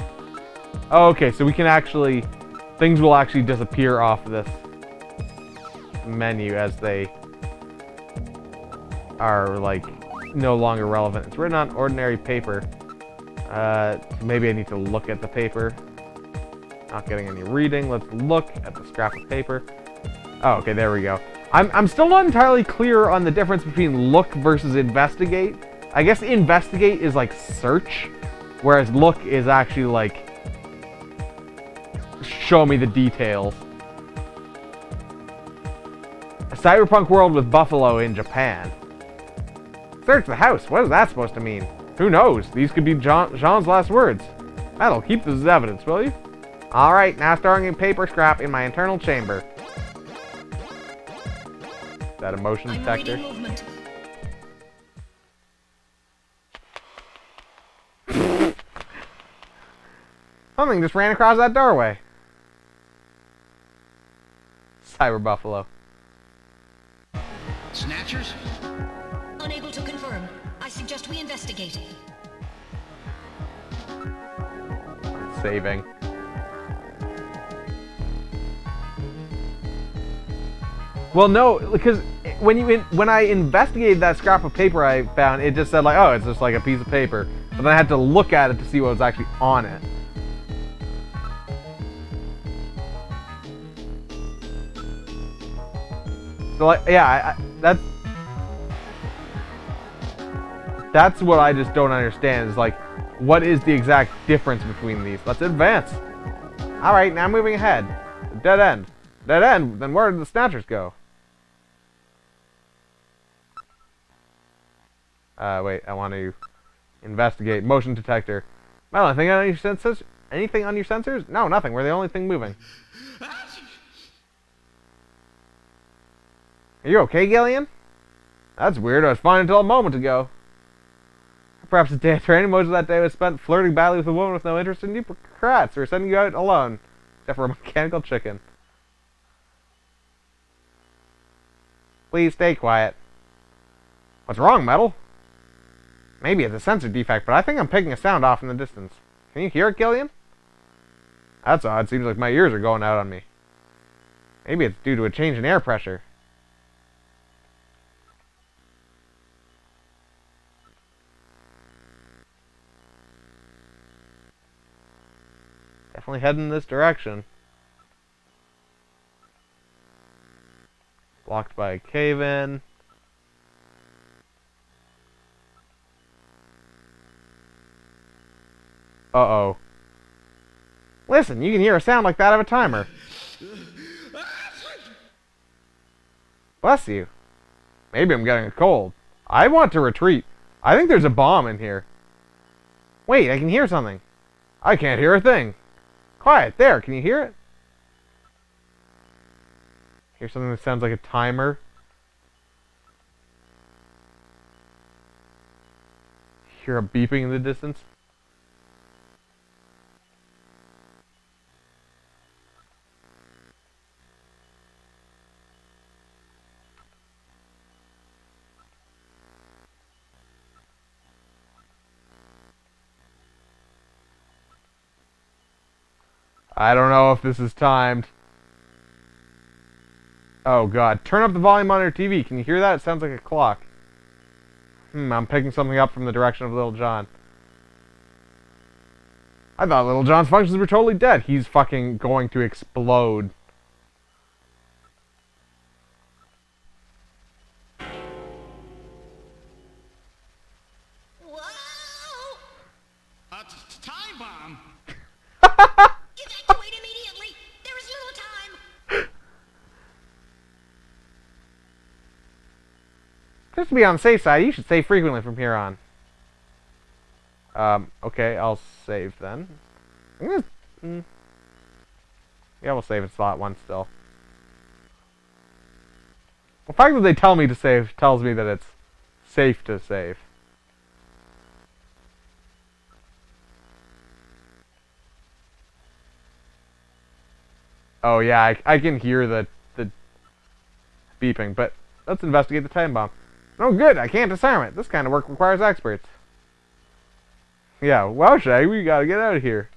S1: Oh, okay, so we can actually... Things will actually disappear off this menu as they are, like, no longer relevant. It's written on ordinary paper. Maybe I need to look at the paper. Not getting any reading. Let's look at the scrap of paper. Oh, okay, there we go. I'm still not entirely clear on the difference between look versus investigate. I guess investigate is like search, whereas look is actually like show me the details. A cyberpunk world with buffalo in Japan. Search the house. What is that supposed to mean? Who knows? These could be Jean's last words. That'll keep this as evidence, will you? Alright, now storing a paper scrap in my internal chamber. Is that a motion detector? Something just ran across that doorway. Cyber Buffalo.
S3: Snatchers?
S7: Unable to confirm. I suggest we investigate.
S1: Saving. Well, no, because when I investigated that scrap of paper I found, it just said like, oh, it's just like a piece of paper. But then I had to look at it to see what was actually on it. So like, yeah, that's what I just don't understand is like, what is the exact difference between these? Let's advance. All right, now moving ahead. Dead end. Dead end. Then where did the Snatchers go? Wait, I want to investigate. Motion detector. Well, anything on your sensors? Anything on your sensors? No, nothing. We're the only thing moving. Are you okay, Gillian? That's weird. I was fine until a moment ago. Perhaps the day of training, most of that day was spent flirting badly with a woman with no interest in you. Congrats, we're sending you out alone. Except for a mechanical chicken. Please stay quiet. What's wrong, Metal? Maybe it's a sensor defect, but I think I'm picking a sound off in the distance. Can you hear it, Gillian? That's odd. Seems like my ears are going out on me. Maybe it's due to a change in air pressure. Definitely heading in this direction. Blocked by a cave-in. Uh-oh. Listen, you can hear a sound like that of a timer. Bless you. Maybe I'm getting a cold. I want to retreat. I think there's a bomb in here. Wait, I can hear something. I can't hear a thing. Quiet, there, can you hear it? Hear something that sounds like a timer. Hear a beeping in the distance. I don't know if this is timed. Oh god, turn up the volume on your TV. Can you hear that? It sounds like a clock. I'm picking something up from the direction of Little John. I thought Little John's functions were totally dead. He's fucking going to explode.
S7: Whoa!
S3: Time bomb?
S7: Evacuate immediately! There is little time!
S1: Just to be on the safe side, you should save frequently from here on. Okay, I'll save then. Yeah, we'll save in slot 1 still. The fact that they tell me to save tells me that it's safe to save. Oh yeah, I can hear the beeping, but let's investigate the time bomb. Oh good, I can't disarm it. This kind of work requires experts. Yeah, well Shag, we gotta get out of here.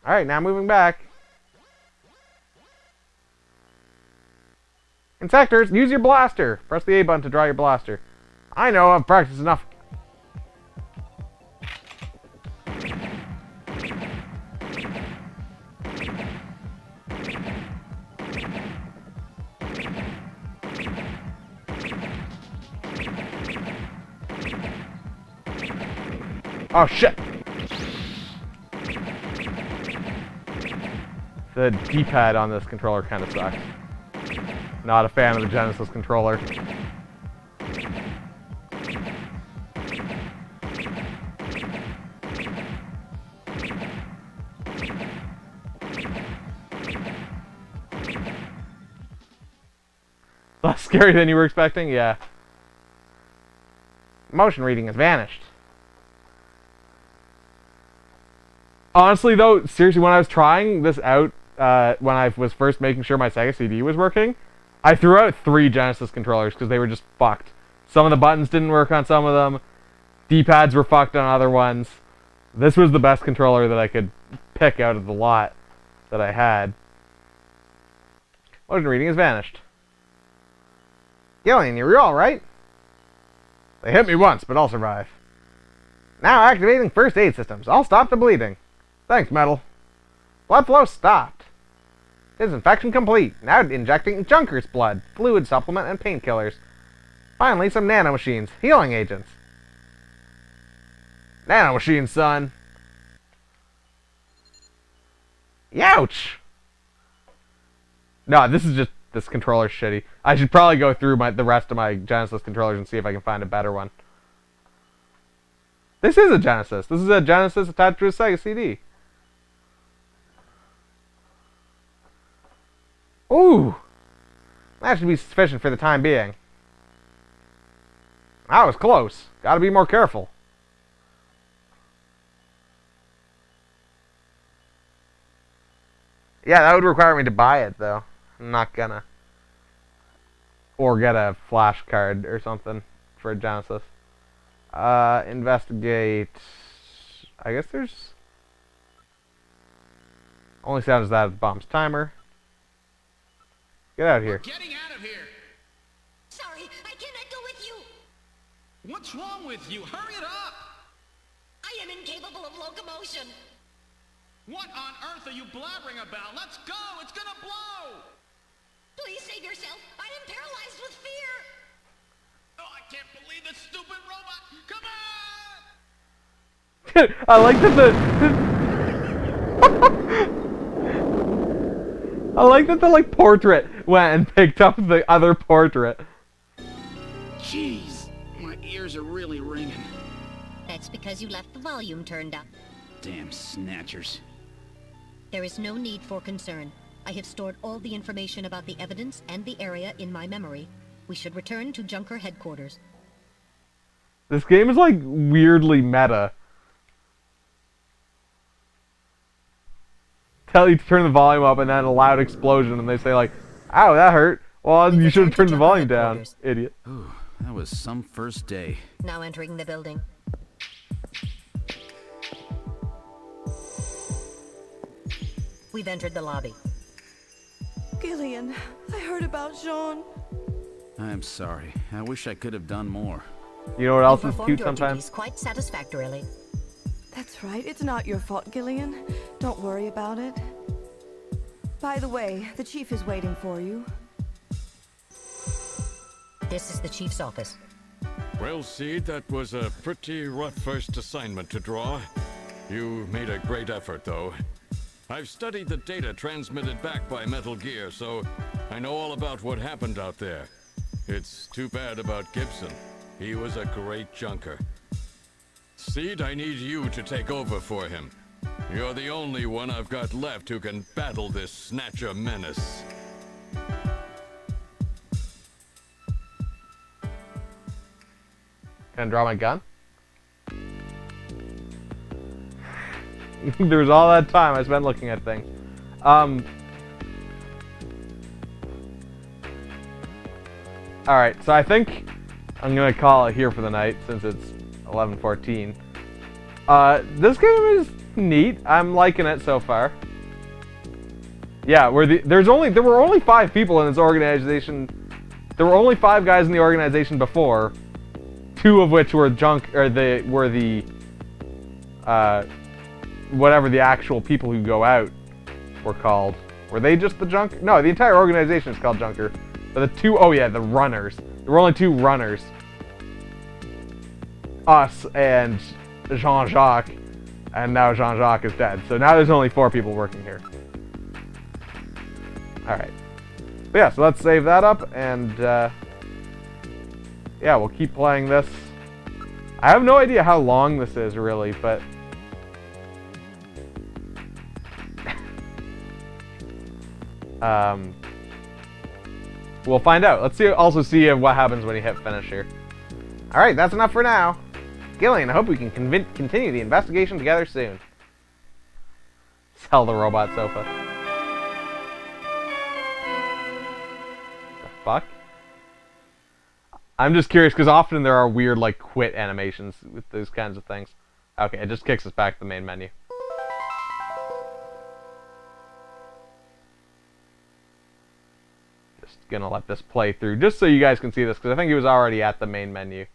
S1: Alright, now moving back. In sectors, use your blaster. Press the A button to draw your blaster. I know, I've practiced enough. Oh shit! The D-pad on this controller kind of sucks. Not a fan of the Genesis controller. Less scary than you were expecting? Yeah. Motion reading has vanished. Honestly though, seriously, when I was trying this out, when I was first making sure my Sega CD was working, I threw out 3 Genesis controllers because they were just fucked. Some of the buttons didn't work on some of them. D-pads were fucked on other ones. This was the best controller that I could pick out of the lot that I had. Motion reading has vanished. Gillian, you're all right? They hit me once, but I'll survive. Now activating first aid systems. I'll stop the bleeding. Thanks, Metal. Blood flow stopped. Disinfection complete. Now injecting Junker's blood, fluid supplement, and painkillers. Finally, some nanomachines, healing agents. Nanomachines, son. Youch! No, this controller's shitty. I should probably go through the rest of my Genesis controllers and see if I can find a better one. This is a Genesis. This is a Genesis attached to a Sega CD. Ooh! That should be sufficient for the time being. That was close. Gotta be more careful. Yeah, that would require me to buy it, though. I'm not gonna. Or get a flash card or something for a Genesis. Investigate. I guess there's... Only sound is that of the bomb's timer. Get out of here.
S3: We're getting out of here.
S7: Sorry, I cannot go with you.
S3: What's wrong with you? Hurry it up.
S7: I am incapable of locomotion.
S3: What on earth are you blabbering about? Let's go. It's gonna blow.
S7: Please save yourself. I am paralyzed with fear.
S3: Oh, I can't believe this stupid robot. Come on.
S1: I like that I like that the portrait went and picked up the other portrait.
S3: Jeez, my ears are really ringing.
S7: That's because you left the volume turned up.
S5: Damn snatchers.
S7: There is no need for concern. I have stored all the information about the evidence and the area in my memory. We should return to Junker headquarters.
S1: This game is like weirdly meta. Tell you to turn the volume up and then a loud explosion and they say like, ow, that hurt. Well, you should have turned the volume down, idiot.
S5: Ooh, that was some first day.
S7: Now entering the building. We've entered the lobby.
S9: Gillian, I heard about Jean.
S5: I'm sorry. I wish I could have done more.
S1: You know what else
S7: You
S1: is
S7: performed
S1: cute
S7: your
S1: sometimes?
S7: duties quite satisfactorily.
S9: That's right, it's not your fault, Gillian. Don't worry about it. By the way, the chief is waiting for you.
S7: This is the chief's office.
S2: Well, Seed, that was a pretty rough first assignment to draw. You made a great effort, though. I've studied the data transmitted back by Metal Gear, so I know all about what happened out there. It's too bad about Gibson. He was a great junker. Seed, I need you to take over for him. You're the only one I've got left who can battle this Snatcher menace.
S1: Can I draw my gun? There was all that time I spent looking at things. Alright, so I think I'm gonna call it here for the night since it's 11:14. This game is neat. I'm liking it so far. Yeah, there were only 5 people in this organization. There were only 5 guys in the organization before, 2 of which were whatever the actual people who go out were called. Were they just the Junker? No, the entire organization is called Junker. But the runners. There were only 2 runners. Us and Jean-Jacques. And now Jean-Jacques is dead. So now there's only 4 people working here. Alright. But yeah, so let's save that up and yeah, we'll keep playing this. I have no idea how long this is really, but we'll find out. Let's also see what happens when you hit finish here. Alright, that's enough for now. Gillian, I hope we can continue the investigation together soon. Sell the robot sofa. The fuck? I'm just curious, because often there are weird, quit animations with those kinds of things. Okay, it just kicks us back to the main menu. Just gonna let this play through just so you guys can see this, because I think he was already at the main menu.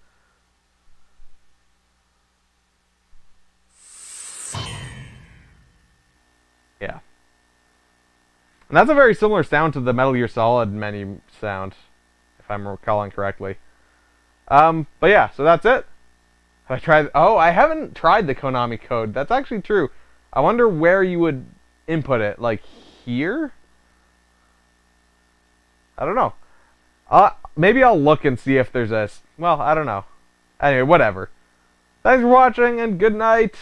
S1: Yeah. And that's a very similar sound to the Metal Gear Solid menu sound, if I'm recalling correctly. But yeah, so that's it. Have I tried? Oh, I haven't tried the Konami code. That's actually true. I wonder where you would input it. Like here? I don't know. Maybe I'll look and see if there's a... Well, I don't know. Anyway, whatever. Thanks for watching, and good night.